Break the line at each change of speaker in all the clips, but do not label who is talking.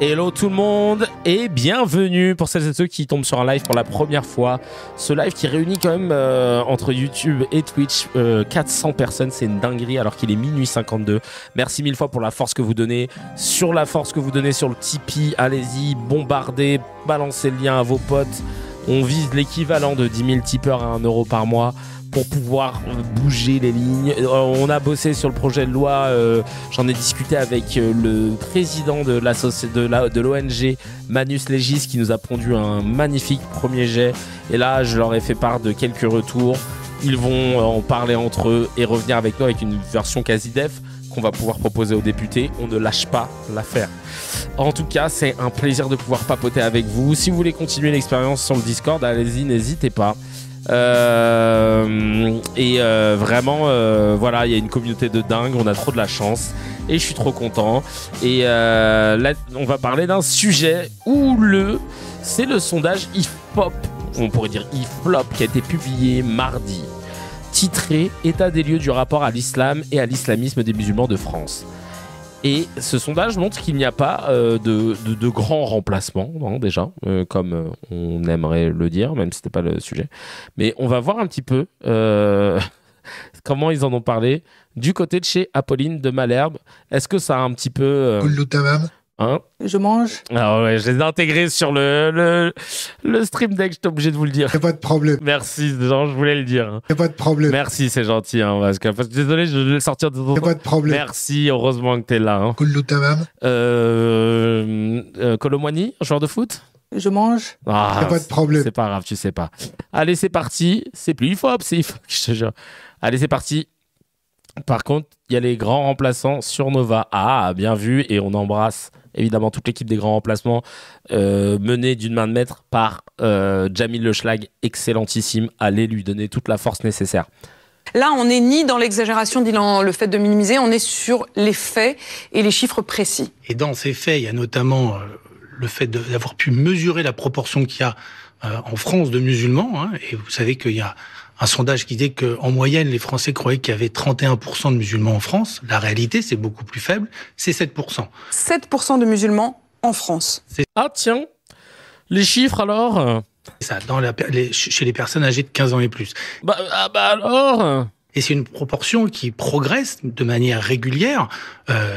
Hello tout le monde et bienvenue pour celles et ceux qui tombent sur un live pour la première fois. Ce live qui réunit quand même entre YouTube et Twitch 400 personnes, c'est une dinguerie alors qu'il est minuit 52. Merci mille fois pour la force que vous donnez, sur la force que vous donnez sur le Tipeee. Allez-y, bombardez, balancez le lien à vos potes. On vise l'équivalent de 10 000 tipeurs à 1 euro par mois pour pouvoir bouger les lignes. On a bossé sur le projet de loi, j'en ai discuté avec le président de l'ONG Manus Legis qui nous a pondu un magnifique premier jet. Et là, je leur ai fait part de quelques retours. Ils vont en parler entre eux et revenir avec nous avec une version quasi def qu'on va pouvoir proposer aux députés. On ne lâche pas l'affaire. En tout cas, c'est un plaisir de pouvoir papoter avec vous. Si vous voulez continuer l'expérience sur le Discord, allez-y, n'hésitez pas. Vraiment voilà, il y a une communauté de dingue, on a trop de la chance et je suis trop content. Et là on va parler d'un sujet c'est le sondage IFOP, on pourrait dire IFLOP, qui a été publié mardi, titré État des lieux du rapport à l'islam et à l'islamisme des musulmans de France. Et ce sondage montre qu'il n'y a pas de grands remplacements, hein, déjà, comme on aimerait le dire, même si ce n'était pas le sujet. Mais on va voir un petit peu comment ils en ont parlé du côté de chez Apolline de Malherbe. Est-ce que ça a un petit peu... Hein,
je mange.
Ah ouais, je les ai intégrés sur le stream deck, j'étais obligé de vous le dire.
Y'a pas de problème.
Merci, Jean, je voulais le dire. Hein.
Y'a pas de problème.
Merci, c'est gentil. Hein, parce que, désolé, je vais le sortir de ton...
Y'a pas de problème.
Merci, heureusement que t'es là. Hein. Colomwani, joueur de foot?
Je mange.
Ah,
Y'a pas de problème.
C'est pas grave, tu sais pas. Allez, c'est parti. C'est plus IFOP, c'est IFOP, je te jure. Allez, c'est parti. Par contre, il y a les grands remplaçants sur Nova. Ah, bien vu. Et on embrasse évidemment toute l'équipe des grands remplacements menée d'une main de maître par Jamil Le Schlag, excellentissime. Allez lui donner toute la force nécessaire.
Là, on n'est ni dans l'exagération ni dans le fait de minimiser, on est sur les faits et les chiffres précis.
Et dans ces faits, il y a notamment le fait d'avoir pu mesurer la proportion qu'il y a en France de musulmans. Hein, et vous savez qu'il y a un sondage qui dit qu'en moyenne, les Français croyaient qu'il y avait 31% de musulmans en France. La réalité, c'est beaucoup plus faible, c'est 7%.
7% de musulmans en France.
Ah tiens, les chiffres alors
ça, chez les personnes âgées de 15 ans et plus.
Bah alors
et c'est une proportion qui progresse de manière régulière.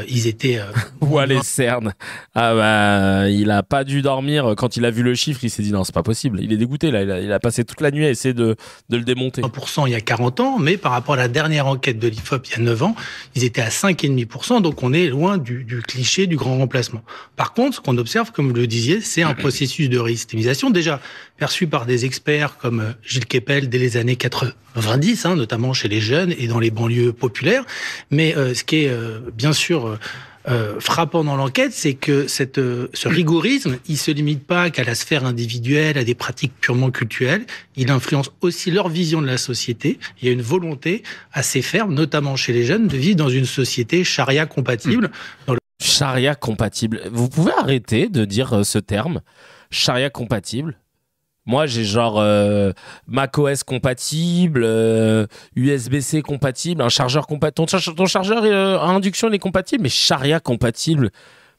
Ils étaient...
Ouah, les cernes. Ah bah, il a pas dû dormir. Quand il a vu le chiffre, il s'est dit non, c'est pas possible. Il est dégoûté, là. Il a passé toute la nuit à essayer de le démonter.
1% il y a 40 ans, mais par rapport à la dernière enquête de l'IFOP il y a 9 ans, ils étaient à 5,5%, donc on est loin du cliché du grand remplacement. Par contre, ce qu'on observe, comme vous le disiez, c'est un processus de réislamisation, déjà perçu par des experts comme Gilles Kepel dès les années 90, hein, notamment chez les jeunes et dans les banlieues populaires. Mais ce qui est bien sûr frappant dans l'enquête, c'est que ce rigorisme, il se limite pas qu'à la sphère individuelle, à des pratiques purement cultuelles. Il influence aussi leur vision de la société. Il y a une volonté assez ferme, notamment chez les jeunes, de vivre dans une société charia compatible.
Charia compatible. Vous pouvez arrêter de dire ce terme, charia compatible? Moi, j'ai genre macOS compatible, USB-C compatible, un chargeur compatible. Ton chargeur à induction, il est compatible, mais charia compatible.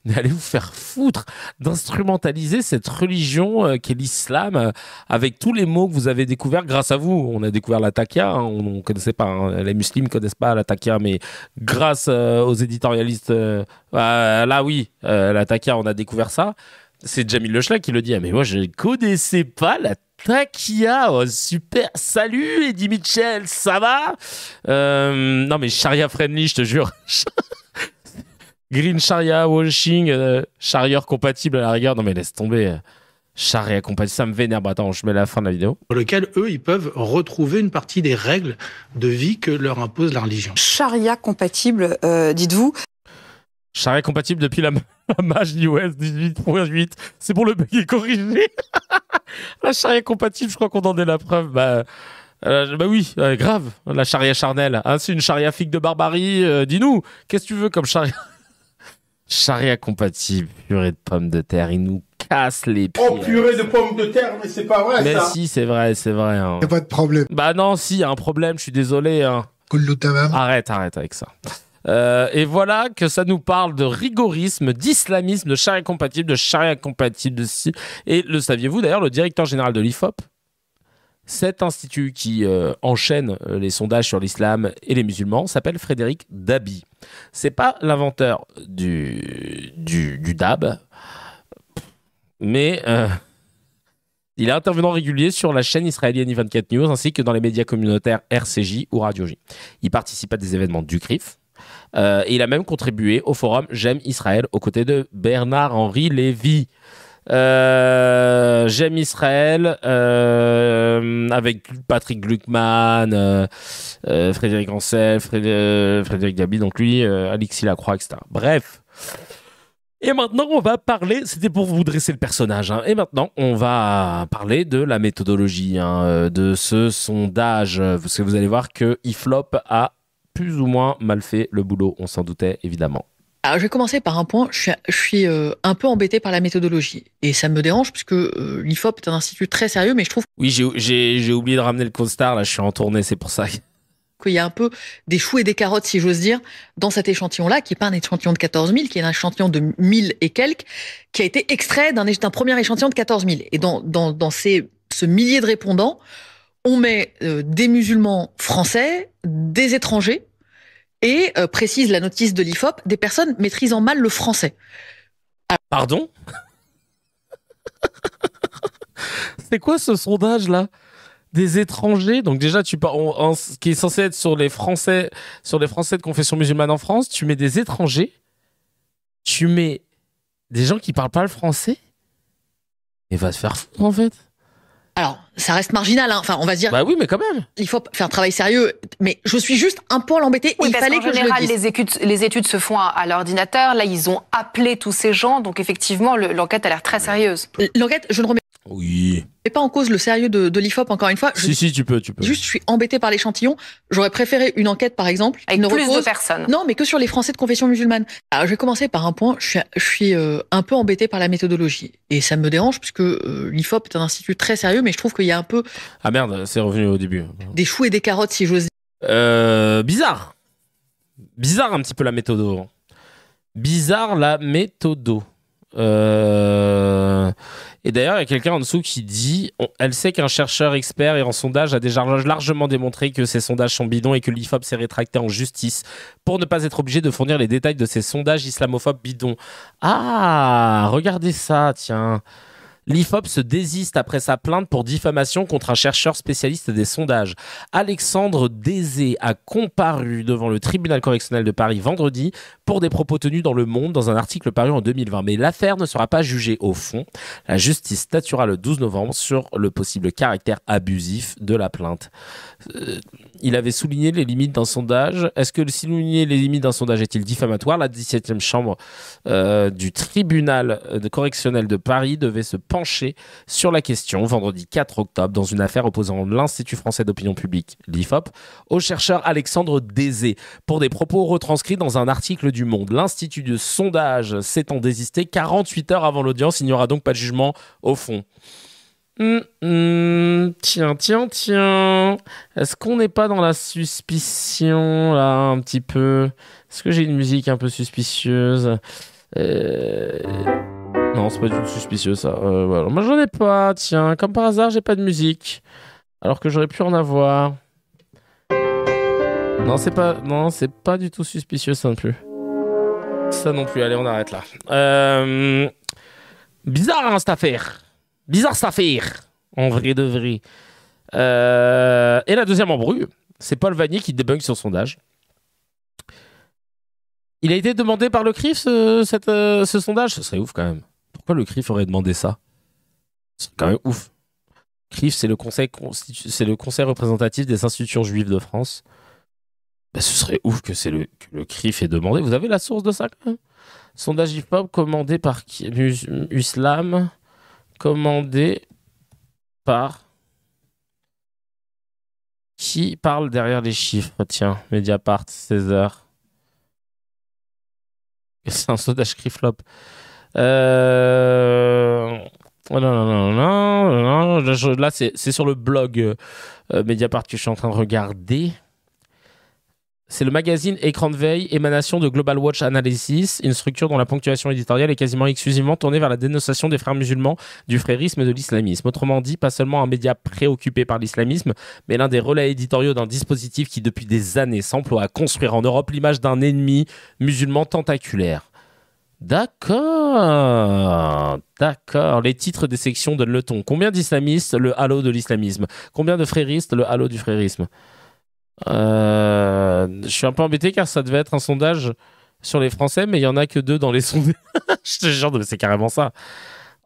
Mais allez vous faire foutre d'instrumentaliser cette religion qu'est l'islam avec tous les mots que vous avez découverts grâce à vous. On a découvert la taqia, hein, on ne connaissait pas, hein, les musulmans ne connaissent pas la taqia, mais grâce aux éditorialistes, là oui, la taqia, on a découvert ça. C'est Jamil Le Schlag qui le dit. Ah, mais moi, je ne connaissais pas la taqia. Oh, super. Salut, Eddie Mitchell, ça va non, mais Sharia friendly, je te jure. Green Sharia, washing, Sharia compatible à la rigueur. Non, mais laisse tomber. Sharia compatible, ça me vénère. Bah, attends, je mets la fin de la vidéo.
Dans lequel, eux, ils peuvent retrouver une partie des règles de vie que leur impose la religion.
Charia compatible, dites-vous.
Charia compatible depuis la mage iOS 18.8. C'est pour le bug est corrigé. La charia compatible, je crois qu'on en est la preuve. Bah oui, grave. La charia charnelle. Hein, c'est une charia figue de barbarie. Dis-nous, qu'est-ce que tu veux comme charia? Charia compatible, purée de pommes de terre. Il nous casse les pieds.
Oh, purée de pommes de terre, mais c'est pas vrai,
mais
ça.
Mais si, c'est vrai. Hein.
Y'a pas de problème.
Bah non, si, y a un problème, je suis désolé. Hein.
Arrête
avec ça. Et voilà que ça nous parle de rigorisme, d'islamisme, de charia compatible, de ci. Et le saviez-vous d'ailleurs, le directeur général de l'IFOP, cet institut qui enchaîne les sondages sur l'islam et les musulmans, s'appelle Frédéric Dabi. C'est pas l'inventeur du DAB, mais il est intervenant régulier sur la chaîne israélienne I24 News ainsi que dans les médias communautaires RCJ ou Radio J. Il participe à des événements du CRIF et il a même contribué au forum J'aime Israël aux côtés de Bernard-Henri Lévy. J'aime Israël avec Patrick Gluckman, Frédéric Ancel, Frédéric Dabi, donc lui, Alexis Lacroix, etc. Bref. Et maintenant, on va parler, c'était pour vous dresser le personnage, hein, et maintenant, on va parler de la méthodologie de ce sondage, parce que vous allez voir que IFLOP a plus ou moins mal fait le boulot, on s'en doutait évidemment.
Alors, je vais commencer par un point. Je suis un peu embêté par la méthodologie. Et ça me dérange puisque l'IFOP est un institut très sérieux, mais je trouve
Oui, j'ai oublié de ramener le costard, là, je suis en tournée, c'est pour ça.
qu'il y a un peu des choux et des carottes, si j'ose dire, dans cet échantillon-là, qui n'est pas un échantillon de 14 000, qui est un échantillon de 1000 et quelques, qui a été extrait d'un premier échantillon de 14 000. Et dans ce millier de répondants, on met des musulmans français, des étrangers, et précise la notice de l'IFOP, des personnes maîtrisant mal le français.
Pardon? C'est quoi ce sondage-là? Des étrangers? Donc déjà, tu parles, qui est censé être sur les Français de confession musulmane en France, tu mets des étrangers, tu mets des gens qui parlent pas le français, et va se faire foutre en fait.
Alors, ça reste marginal, hein. Enfin, on va se dire.
Bah oui, mais quand même.
Il faut faire un travail sérieux, mais je suis juste un peu embêtée.
Oui,
il fallait que
général,
je le dise.
les études se font à l'ordinateur. Là, ils ont appelé tous ces gens, donc effectivement, l'enquête a l'air très sérieuse.
L'enquête, je ne remets
Oui.
pas en cause le sérieux de l'IFOP, encore une fois.
Si, tu peux.
Juste, je suis embêtée par l'échantillon. J'aurais préféré une enquête, par exemple,
Avec plus de personnes.
Non, mais que sur les Français de confession musulmane. Alors, je vais commencer par un point. Je suis un peu embêtée par la méthodologie. Et ça me dérange, puisque l'IFOP est un institut très sérieux, mais je trouve qu'il y a un peu
Ah merde, c'est revenu au début.
des choux et des carottes, si j'ose dire.
Bizarre. Bizarre un petit peu la méthodo. Bizarre la méthodo. Et d'ailleurs, il y a quelqu'un en dessous qui dit elle sait qu'un chercheur expert et en sondage a déjà largement démontré que ces sondages sont bidons et que l'IFOP s'est rétracté en justice pour ne pas être obligé de fournir les détails de ces sondages islamophobes bidons. Ah, regardez ça, tiens. L'IFOP se désiste après sa plainte pour diffamation contre un chercheur spécialiste des sondages. Alexandre Désé a comparu devant le tribunal correctionnel de Paris vendredi pour des propos tenus dans Le Monde dans un article paru en 2020. Mais l'affaire ne sera pas jugée au fond. La justice statuera le 12 novembre sur le possible caractère abusif de la plainte. Il avait souligné les limites d'un sondage. Est-ce que souligner les limites d'un sondage est-il diffamatoire? La 17e chambre du tribunal correctionnel de Paris devait se pencher sur la question vendredi 4 octobre dans une affaire opposant l'Institut français d'opinion publique, l'IFOP, au chercheur Alexandre Désé pour des propos retranscrits dans un article du Monde. L'Institut de sondage s'étant désisté 48 heures avant l'audience, il n'y aura donc pas de jugement au fond. Tiens. Est-ce qu'on n'est pas dans la suspicion, là, un petit peu? Est-ce que j'ai une musique un peu suspicieuse? Non, c'est pas du tout suspicieux, ça. Voilà. Moi, j'en ai pas, tiens. Comme par hasard, j'ai pas de musique. Alors que j'aurais pu en avoir. Non, c'est pas du tout suspicieux, ça non plus. Ça non plus, allez, on arrête là. Bizarre, hein, cette affaire. En vrai de vrai. Et la deuxième embrouille, c'est Paul Vanier qui débunk son sondage. Il a été demandé par le CRIF, ce sondage. Ce serait ouf quand même. Pourquoi le CRIF aurait demandé ça? C'est quand même ouf. CRIF, c'est le conseil représentatif des institutions juives de France. Ben, ce serait ouf que le CRIF ait demandé. Vous avez la source de ça quand même? Sondage IFOP commandé par qui? Uslam. Commandé par qui parle derrière les chiffres? Tiens, Mediapart, 16h. C'est un sondage CRIFLOP. Non. Là, c'est sur le blog Mediapart que je suis en train de regarder. C'est le magazine Écran de veille, émanation de Global Watch Analysis, une structure dont la ponctuation éditoriale est quasiment exclusivement tournée vers la dénonciation des frères musulmans, du frérisme et de l'islamisme. Autrement dit, pas seulement un média préoccupé par l'islamisme, mais l'un des relais éditoriaux d'un dispositif qui depuis des années s'emploie à construire en Europe l'image d'un ennemi musulman tentaculaire. D'accord. Les titres des sections donnent le ton. Combien d'islamistes? Le halo de l'islamisme. Combien de fréristes? Le halo du frérisme. Je suis un peu embêté car ça devait être un sondage sur les Français, mais il y en a que 2 dans les sondages. Je te jure, c'est carrément ça.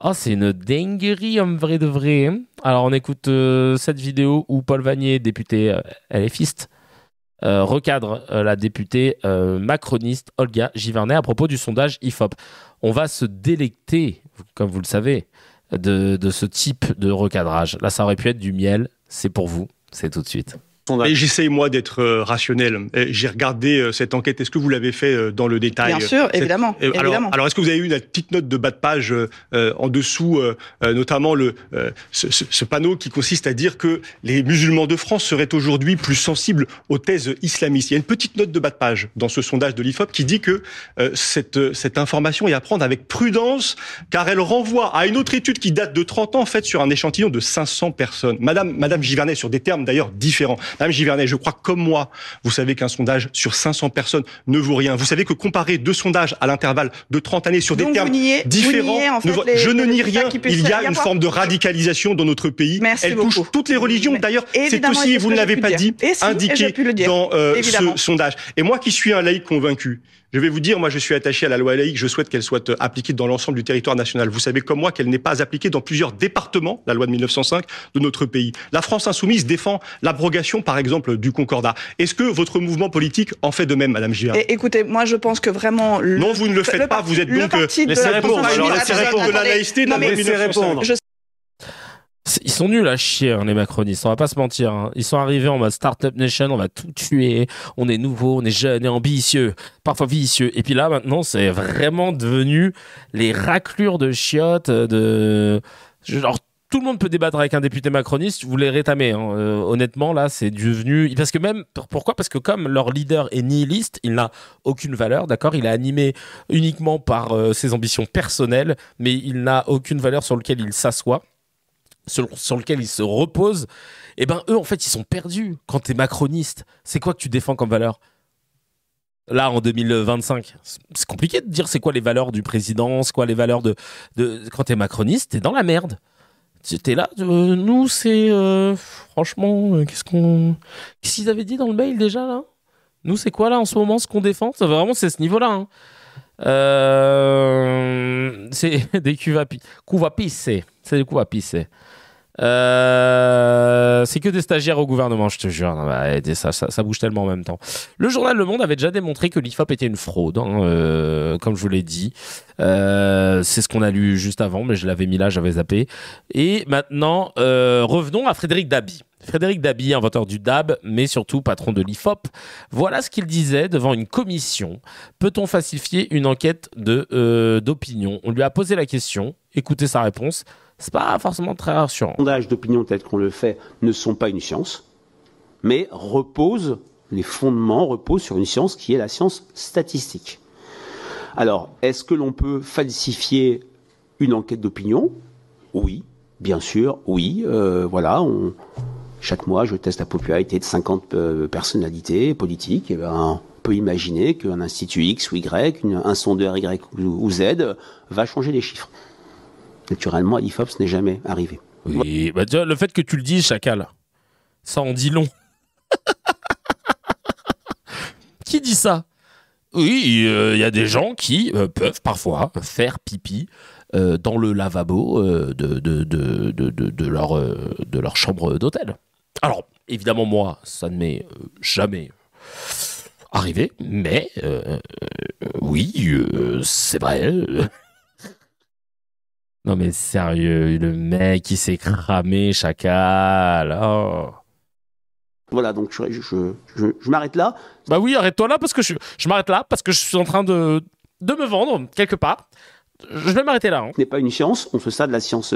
Oh, c'est une dinguerie en vrai de vrai. Alors, on écoute cette vidéo où Paul Vannier, député LFiste, recadre la députée macroniste Olga Givernet à propos du sondage IFOP. On va se délecter, comme vous le savez, de ce type de recadrage. Là, ça aurait pu être du miel. C'est pour vous. C'est tout de suite.
Et j'essaye, moi, d'être rationnel. J'ai regardé cette enquête. Est-ce que vous l'avez fait dans le détail?
Bien sûr, évidemment.
Alors, est-ce que vous avez eu la petite note de bas de page en dessous, notamment ce panneau qui consiste à dire que les musulmans de France seraient aujourd'hui plus sensibles aux thèses islamistes? Il y a une petite note de bas de page dans ce sondage de l'IFOP qui dit que cette information est à prendre avec prudence, car elle renvoie à une autre étude qui date de 30 ans, faite sur un échantillon de 500 personnes. Madame Givernet, sur des termes d'ailleurs différents. Madame Givernet, je crois comme moi, vous savez qu'un sondage sur 500 personnes ne vaut rien. Vous savez que comparer 2 sondages à l'intervalle de 30 années sur des termes différents, je ne nie rien. Il y a une forme de radicalisation dans notre pays. Elle touche toutes les religions. D'ailleurs, c'est aussi, et vous ne l'avez pas dit, indiqué dans ce sondage. Et moi qui suis un laïc convaincu, je vais vous dire, moi je suis attaché à la loi laïque, je souhaite qu'elle soit appliquée dans l'ensemble du territoire national. Vous savez comme moi qu'elle n'est pas appliquée dans plusieurs départements, la loi de 1905, de notre pays. La France insoumise défend l'abrogation, par exemple, du Concordat. Est-ce que votre mouvement politique en fait de même, Madame Givernet?
Écoutez, moi je pense que vraiment...
Non, vous ne le faites pas, vous êtes donc...
Laissez répondre.
Alors, laissez répondre de la laïcité de la loi de 1905.
Ils sont nuls à chier, hein, les macronistes, on va pas se mentir. Hein. Ils sont arrivés en mode Startup Nation, on va tout tuer, on est nouveau, on est jeune et ambitieux, parfois vicieux. Et puis là, maintenant, c'est vraiment devenu les raclures de chiottes, genre, tout le monde peut débattre avec un député macroniste, vous les rétamez. Hein. Honnêtement, là, c'est devenu... Parce que même... Pourquoi? Parce que comme leur leader est nihiliste, il n'a aucune valeur, d'accord? Il est animé uniquement par ses ambitions personnelles, mais il n'a aucune valeur sur laquelle il s'assoit, sur lequel ils se reposent. Et ben eux, en fait, ils sont perdus. Quand t'es macroniste, c'est quoi que tu défends comme valeur? Là, en 2025, c'est compliqué de dire c'est quoi les valeurs du président, c'est quoi les valeurs de... Quand t'es macroniste, t'es dans la merde. T'es là, nous, c'est... franchement, qu'est-ce qu'ils avaient dit dans le mail déjà, là? Nous, c'est quoi, là, en ce moment, ce qu'on défend? Ça, vraiment, c'est ce niveau-là, hein. C'est des cuvapisses. C'est des cuvapisses. C'est que des stagiaires au gouvernement, je te jure. Non, bah, ça bouge tellement en même temps. Le journal Le Monde avait déjà démontré que l'IFOP était une fraude, hein, comme je vous l'ai dit. C'est ce qu'on a lu juste avant, mais je l'avais mis là, j'avais zappé. Et maintenant, revenons à Frédéric Dabi. Frédéric Dabi, inventeur du DAB, mais surtout patron de l'IFOP. Voilà ce qu'il disait devant une commission. Peut-on falsifier une enquête d'opinion? On lui a posé la question. Écoutez sa réponse. C'est pas forcément très rassurant.
Les sondages d'opinion tels qu'on le fait ne sont pas une science, mais les fondements reposent sur une science qui est la science statistique. Alors, est-ce que l'on peut falsifier une enquête d'opinion? Oui, bien sûr, oui. Voilà, chaque mois, je teste la popularité de 50 personnalités politiques. Et on peut imaginer qu'un institut X ou Y, un sondeur Y ou Z va changer les chiffres. Naturellement, à l'IFOP, ce n'est jamais arrivé.
Oui, bah, le fait que tu le dises, Chacal, ça en dit long. Qui dit ça? Oui, il y a des gens qui peuvent parfois faire pipi dans le lavabo de leur chambre d'hôtel. Alors, évidemment, moi, ça ne m'est jamais arrivé, mais oui, c'est vrai. Non mais sérieux, le mec il s'est cramé, Chacal. Oh.
Voilà, donc je m'arrête là.
Bah oui, arrête-toi là parce que je m'arrête là parce que je suis en train de me vendre quelque part. Je vais m'arrêter là. Hein.
Ce n'est pas une science, on fait ça de la science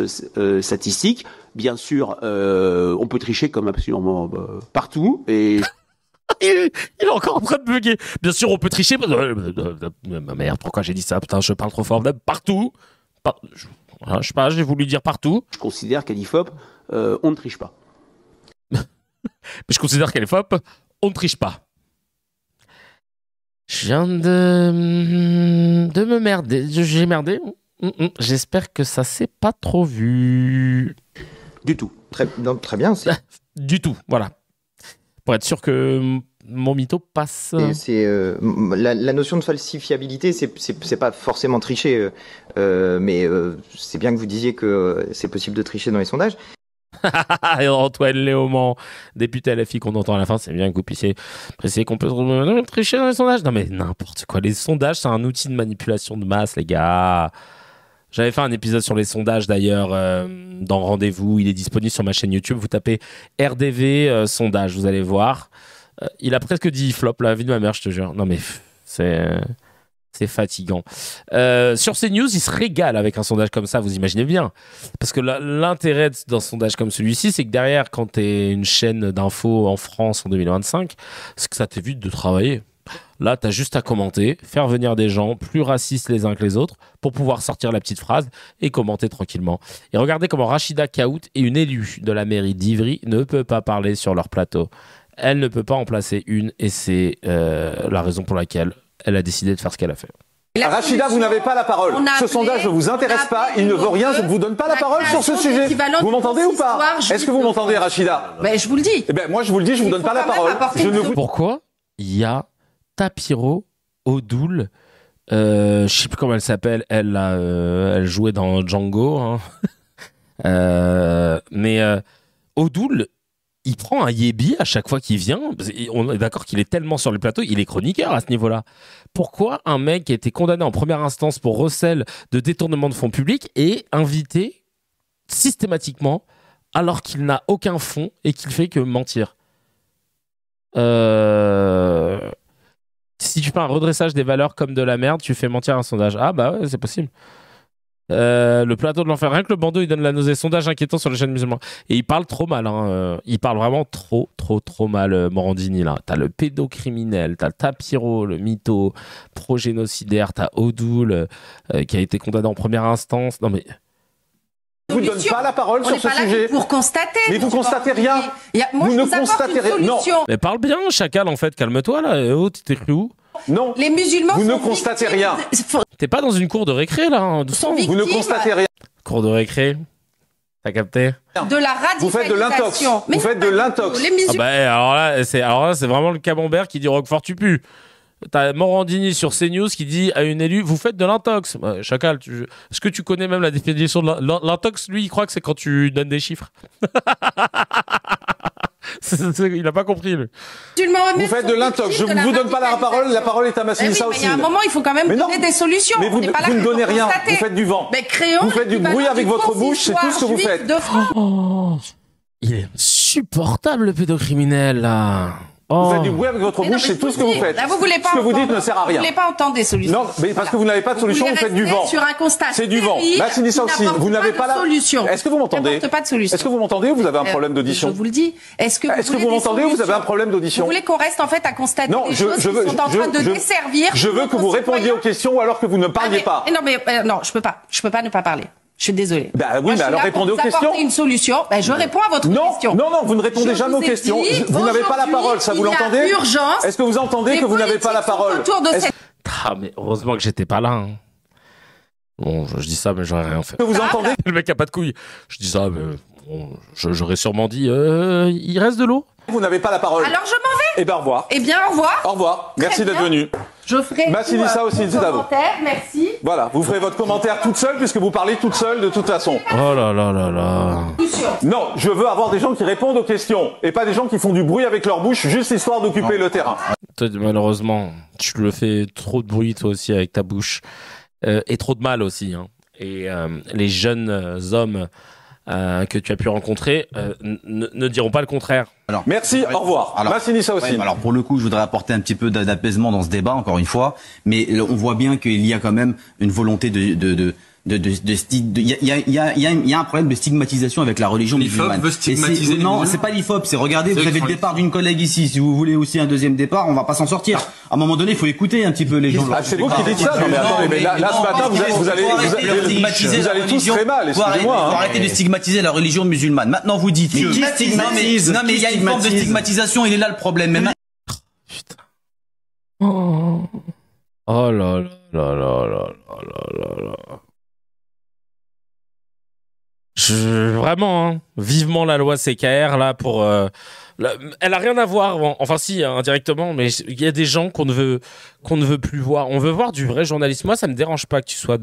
statistique. Bien sûr, on peut tricher comme absolument partout. Et
Il est encore en train de bugger. Bien sûr, on peut tricher. Merde, pourquoi j'ai dit ça? Putain, je parle trop fort. Partout. Je sais pas, j'ai voulu dire partout.
Je considère qu'à l'IFOP, on ne triche pas.
Mais je considère qu'elle est FOP, on ne triche pas. Je viens de me merder. J'ai merdé. J'espère que ça s'est pas trop vu.
Du tout.
Très bien.
Du tout, voilà. Pour être sûr que mon mytho passe.
La notion de falsifiabilité, c'est pas forcément tricher, mais c'est bien que vous disiez que c'est possible de tricher dans les sondages.
Et Antoine Léaumont, député LFI qu'on entend à la fin, c'est bien que vous puissiez préciser qu'on peut tricher dans les sondages. Non mais n'importe quoi, les sondages c'est un outil de manipulation de masse les gars. J'avais fait un épisode sur les sondages d'ailleurs dans Rendez-vous, il est disponible sur ma chaîne YouTube, vous tapez RDV sondage, vous allez voir. Il a presque dit flop, la vie de ma mère, je te jure. Non mais c'est fatigant. Sur CNews, il se régale avec un sondage comme ça, vous imaginez bien. Parce que l'intérêt d'un sondage comme celui-ci, c'est que derrière, quand tu es une chaîne d'infos en France en 2025, c'est que ça t'évite de travailler. Là, tu as juste à commenter, faire venir des gens plus racistes les uns que les autres pour pouvoir sortir la petite phrase et commenter tranquillement. Et regardez comment Rachida Kaout est une élue de la mairie d'Ivry ne peut pas parler sur leur plateau. Elle ne peut pas en placer une et c'est la raison pour laquelle elle a décidé de faire ce qu'elle a fait.
Rachida, vous n'avez pas la parole. Ce sondage ne vous intéresse pas, il ne veut rien, je ne vous donne pas la parole sur ce sujet. Vous m'entendez ou pas? Est-ce que vous m'entendez, Rachida?
Je vous le dis.
Eh ben, moi, je vous le dis, je ne vous donne pas la parole.
Pourquoi il y a Tapiro Odoul, je sais plus comment elle s'appelle, elle jouait dans Django, hein. Mais Odoul, il prend un yébi à chaque fois qu'il vient. On est d'accord qu'il est tellement sur le plateau, il est chroniqueur à ce niveau-là. Pourquoi un mec qui a été condamné en première instance pour recel de détournement de fonds publics est invité systématiquement alors qu'il n'a aucun fond et qu'il fait que mentir? Si tu fais un redressage des valeurs comme de la merde, tu fais mentir un sondage. Ah bah ouais, c'est possible. Le plateau de l'enfer. Rien que le bandeau, il donne la nausée. Sondage inquiétant sur les chaînes musulmanes. Et il parle trop mal. Il parle vraiment trop mal, Morandini. Là. T'as le pédocriminel, t'as Tapiro, le mytho, pro-génocidaire, t'as Odoul, qui a été condamné en première instance. Non mais...
Je ne vous donne pas la parole sur ce sujet.
Pour constater.
Mais vous constatez rien. Vous ne constatez rien. Non.
Mais parle bien, chacal, en fait. Calme-toi, là. Oh, t'es cru où?
Non.
Les musulmans
vous ne constatez rien.
T'es pas dans une cour de récré, là.
Vous ne constatez rien.
Cour de récré. T'as capté?
De la radicalisation.
Vous faites de l'intox. Vous faites de l'intox.
Ah bah, alors là, c'est vraiment le camembert qui dit Roquefort tu pues. T'as Morandini sur CNews qui dit à une élue, vous faites de l'intox. Chacal, est-ce que tu connais même la définition de l'intox? Lui, il croit que c'est quand tu donnes des chiffres. Il n'a pas compris, lui.
Vous faites de l'intox. Je ne vous donne pas la parole. La parole est à Massinissa aussi.
Il y a un moment, il faut quand même donner des solutions.
Mais vous ne donnez rien. Vous faites du vent. Vous faites du bruit avec votre bouche. C'est tout ce que vous faites.
Il est insupportable, le pédocriminel, là.
Vous faites du bruit avec votre bouche, c'est tout ce que vous faites.
Vous voulez pas
ce que vous dites ne sert à rien.
Vous voulez pas entendre des solutions.
Non, mais parce que vous n'avez pas de solution, vous faites du vent.
Sur un constat.
C'est du vent. Massinissa aussi, vous n'avez pas la
solution.
Est-ce que vous m'entendez?
Pas de solution.
Est-ce que vous m'entendez ou vous avez un problème d'audition?
Je vous le dis. Est-ce que
vous m'entendez ou vous avez un problème d'audition?
Vous voulez qu'on reste en fait à constater des choses qui sont en train de desservir.
Je veux que vous répondiez aux questions alors que vous ne parliez pas.
Non, mais non, je peux pas. Je peux pas ne pas parler. Je suis désolée.
Bah oui, mais alors répondez aux questions.
Une solution. Je réponds à votre question.
Non, vous ne répondez jamais aux questions. Vous n'avez pas la parole, ça vous l'entendez? Est-ce que vous entendez que vous n'avez pas la parole?
Ah, mais heureusement que j'étais pas là. Hein. Bon, je dis ça, mais j'aurais rien fait.
Est-ce que vous entendez?
Le mec a pas de couilles. Je dis ça, mais bon, j'aurais sûrement dit il reste de l'eau?
Vous n'avez pas la parole.
Alors je m'en vais.
Eh bien, au revoir.
Eh bien, au revoir.
Au revoir. Merci d'être venu.
Je ferai
Massinissa aussi, c'est à vous.
Merci.
Voilà, vous ferez votre commentaire toute seule puisque vous parlez toute seule de toute façon.
Oh là là là là.
Non, je veux avoir des gens qui répondent aux questions et pas des gens qui font du bruit avec leur bouche juste histoire d'occuper le terrain.
Toi, malheureusement, tu le fais trop de bruit toi aussi avec ta bouche et trop de mal aussi. Hein. Et les jeunes hommes que tu as pu rencontrer ne diront pas le contraire.
Alors, merci, au revoir. Massinissa aussi.
Alors pour le coup, je voudrais apporter un petit peu d'apaisement dans ce débat, encore une fois, mais on voit bien qu'il y a quand même une volonté Il y a un problème de stigmatisation avec la religion musulmane.
Veut stigmatiser les
non,
musulmans.
c'est pas l'IFOP, c'est regardez, vous avez le départ d'une collègue ici. Si vous voulez aussi un deuxième départ, on va pas s'en sortir. À un moment donné, il faut écouter un petit peu les gens.
C'est vous qui dites ça. Non mais attendez, mais là ce matin vous allez tous très mal. Excusez-moi.
Il faut arrêter de stigmatiser la religion musulmane. Maintenant vous dites. Mais qui stigmatise? Non mais il y a une forme de stigmatisation. Il est là le problème. Mais
Putain. Oh là là là là là là là. Vraiment, hein, vivement la loi CKR là pour. Elle a rien à voir, enfin si indirectement, mais il y a des gens qu'on ne veut plus voir. On veut voir du vrai journalisme. Moi, ça me dérange pas que tu sois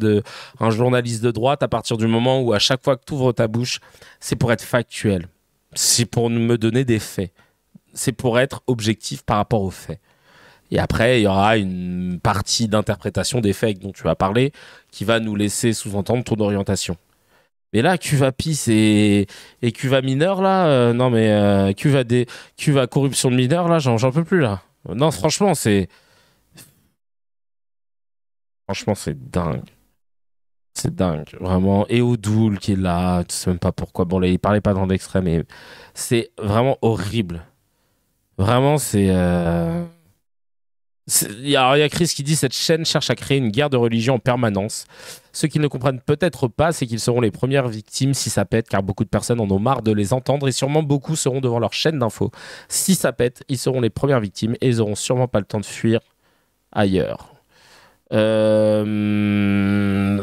un journaliste de droite à partir du moment où à chaque fois que tu ouvres ta bouche, c'est pour être factuel, c'est pour me donner des faits, c'est pour être objectif par rapport aux faits. Et après, il y aura une partie d'interprétation des faits dont tu vas parler qui va nous laisser sous-entendre ton orientation. Mais là, Cuva PIS et Cuva mineur, là, non mais Cuva corruption de mineur, là, j'en peux plus, là. Non, franchement, c'est dingue. C'est dingue, vraiment. Et Odoul qui est là, tu sais même pas pourquoi. Bon, là, il parlait pas dans l'extrême, mais c'est vraiment horrible. Vraiment, il y a Chris qui dit cette chaîne cherche à créer une guerre de religion en permanence. Ce qu'ils ne comprennent peut-être pas, c'est qu'ils seront les premières victimes si ça pète, car beaucoup de personnes en ont marre de les entendre et sûrement beaucoup seront devant leur chaîne d'infos. Si ça pète, ils seront les premières victimes et ils auront sûrement pas le temps de fuir ailleurs.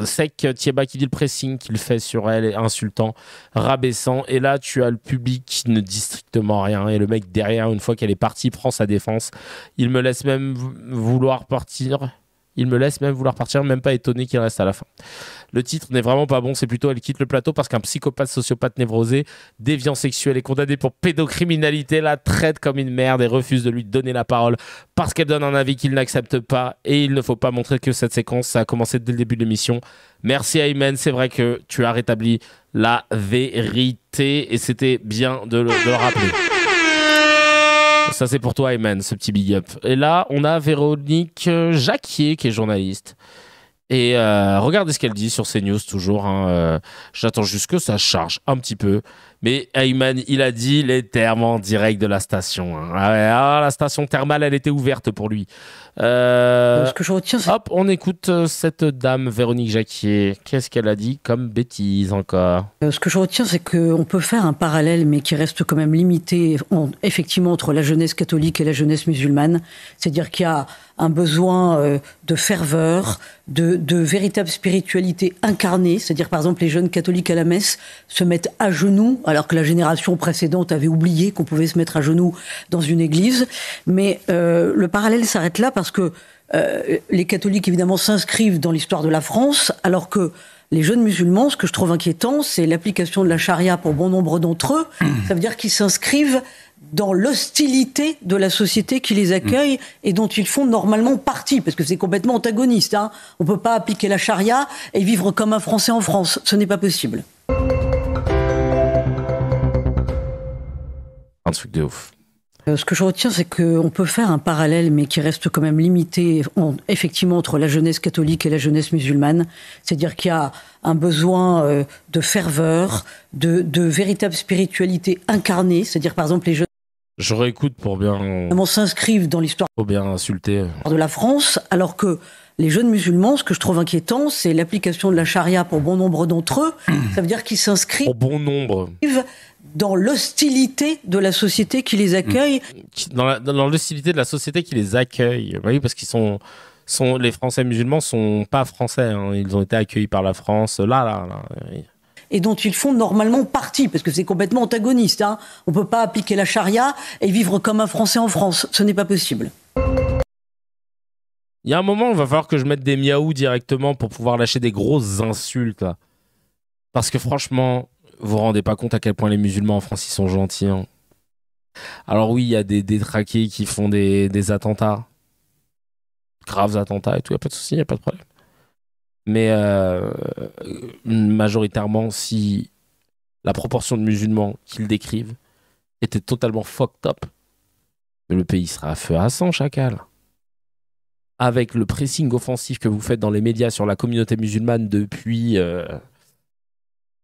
Sec Thieba qui dit le pressing qu'il fait sur elle est insultant, rabaissant, et là tu as le public qui ne dit strictement rien et le mec derrière, une fois qu'elle est partie, prend sa défense. Il me laisse même vouloir partir, même pas étonné qu'il reste à la fin. Le titre n'est vraiment pas bon, c'est plutôt elle quitte le plateau parce qu'un psychopathe, sociopathe névrosé, déviant sexuel et condamné pour pédocriminalité la traite comme une merde et refuse de lui donner la parole parce qu'elle donne un avis qu'il n'accepte pas, et il ne faut pas montrer que cette séquence, ça a commencé dès le début de l'émission. Merci Ayman, c'est vrai que tu as rétabli la vérité et c'était bien de le rappeler. Ça c'est pour toi Ayman, ce petit big up. Et là on a Véronique Jacquier qui est journaliste. Et regardez ce qu'elle dit sur CNews toujours. Hein. J'attends juste que ça charge un petit peu. Mais Ayman, il a dit les termes en direct de la station. Hein. La station thermale, elle était ouverte pour lui.
Ce que je retiens, c'est...
Hop, on écoute cette dame, Véronique Jacquier. Qu'est-ce qu'elle a dit comme bêtise encore?
Ce que je retiens, c'est qu'on peut faire un parallèle, mais qui reste quand même limité, effectivement, entre la jeunesse catholique et la jeunesse musulmane. C'est-à-dire qu'il y a un besoin de ferveur, de véritable spiritualité incarnée. C'est-à-dire, par exemple, les jeunes catholiques à la messe se mettent à genoux, alors que la génération précédente avait oublié qu'on pouvait se mettre à genoux dans une église. Mais le parallèle s'arrête là parce que les catholiques, évidemment, s'inscrivent dans l'histoire de la France, alors que les jeunes musulmans, ce que je trouve inquiétant, c'est l'application de la charia pour bon nombre d'entre eux. Ça veut dire qu'ils s'inscrivent dans l'hostilité de la société qui les accueille et dont ils font normalement partie, parce que c'est complètement antagoniste. Hein. On ne peut pas appliquer la charia et vivre comme un Français en France. Ce n'est pas possible.
Un truc de ouf.
Ce que je retiens, c'est qu'on peut faire un parallèle, mais qui reste quand même limité, effectivement, entre la jeunesse catholique et la jeunesse musulmane. C'est-à-dire qu'il y a un besoin de ferveur, de véritable spiritualité incarnée. C'est-à-dire, par exemple, les jeunes...
Je réécoute pour bien...
s'inscrivent dans l'histoire...
Pour bien insulter.
...de la France, alors que les jeunes musulmans, ce que je trouve inquiétant, c'est l'application de la charia pour bon nombre d'entre eux. Ça veut dire qu'ils s'inscrivent...
Pour bon nombre.
...dans l'hostilité de la société qui les accueille.
Dans l'hostilité de la société qui les accueille. Oui, parce qu'ils les Français musulmans sont pas français. Hein. Ils ont été accueillis par la France. Là.
Et dont ils font normalement partie, parce que c'est complètement antagoniste. Hein. On peut pas appliquer la charia et vivre comme un Français en France. Ce n'est pas possible.
Il y a un moment, il va falloir que je mette des miaou directement pour pouvoir lâcher des grosses insultes. Là. Parce que franchement... Vous vous rendez pas compte à quel point les musulmans en France ils sont gentils. Hein. Alors oui, il y a des détraqués qui font des attentats, graves attentats et tout, il n'y a pas de souci, il n'y a pas de problème. Mais majoritairement, si la proportion de musulmans qu'ils décrivent était totalement fucked up, mais le pays sera à feu à sang, chacal. avec le pressing offensif que vous faites dans les médias sur la communauté musulmane depuis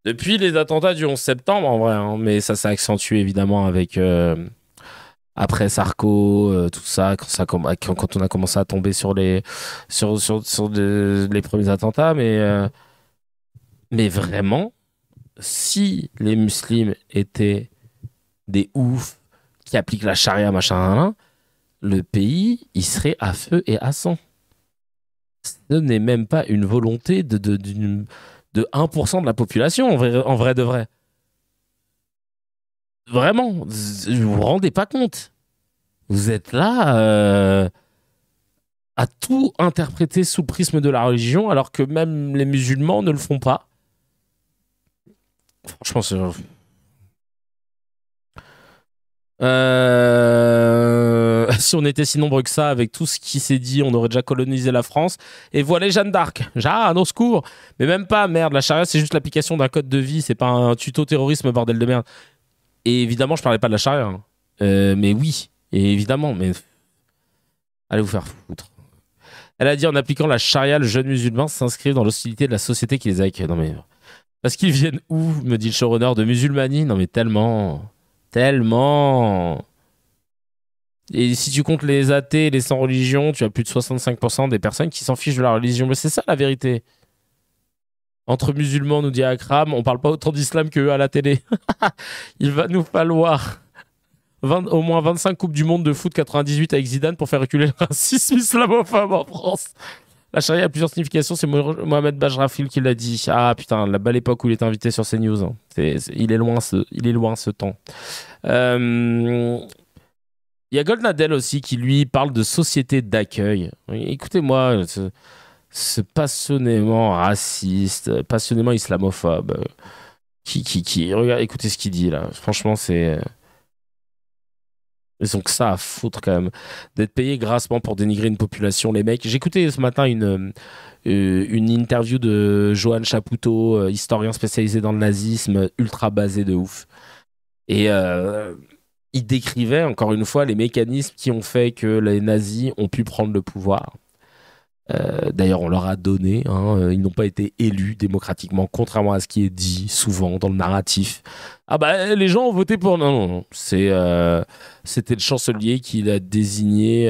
les attentats du 11 septembre, en vrai, hein, mais ça s'est accentué évidemment avec après Sarko, tout ça, quand on a commencé à tomber sur les premiers attentats, mais vraiment, si les musulmans étaient des oufs qui appliquent la charia, machin, le pays, il serait à feu et à sang. Ce n'est même pas une volonté de 1% de la population, en vrai de vrai. Vraiment, vous vous rendez pas compte. Vous êtes là à tout interpréter sous le prisme de la religion, alors que même les musulmans ne le font pas. Franchement, c'est... Si on était si nombreux que ça, avec tout ce qui s'est dit, on aurait déjà colonisé la France. Et voilà Jeanne d'Arc. À nos secours. Mais même pas, merde, la charia, c'est juste l'application d'un code de vie, c'est pas un tuto terrorisme, bordel de merde. Et évidemment, je parlais pas de la charia. Hein. Mais oui, et évidemment, mais... Allez vous faire foutre. Elle a dit, en appliquant la charia, le jeune musulman s'inscrit dans l'hostilité de la société qui les accueille. Non mais... Parce qu'ils viennent où, me dit le showrunner, de musulmanie? Non mais tellement... Et si tu comptes les athées et les sans religion, tu as plus de 65% des personnes qui s'en fichent de la religion. Mais c'est ça la vérité. Entre musulmans, nous dit Akram, on parle pas autant d'islam qu'eux à la télé. Il va nous falloir au moins 25 Coupes du Monde de foot 98 avec Zidane pour faire reculer le racisme islamophobe en France. La charia a plusieurs significations, c'est Mohamed Bajrafil qui l'a dit. Ah putain, la belle époque où il était invité sur CNews. Hein. Il est loin ce temps. Il y a Goldnadel aussi qui lui parle de société d'accueil. Écoutez-moi, ce passionnément raciste, passionnément islamophobe, regarde, écoutez ce qu'il dit là. Franchement, c'est... Ils ont que ça à foutre quand même d'être payés grassement pour dénigrer une population, les mecs. J'ai écouté ce matin une interview de Johan Chapoutot, historien spécialisé dans le nazisme, ultra basé de ouf. Et il décrivait encore une fois les mécanismes qui ont fait que les nazis ont pu prendre le pouvoir. D'ailleurs, on leur a donné, hein, ils n'ont pas été élus démocratiquement, contrairement à ce qui est dit souvent dans le narratif. Ah bah, les gens ont voté pour... Non. C'était le chancelier qui a désigné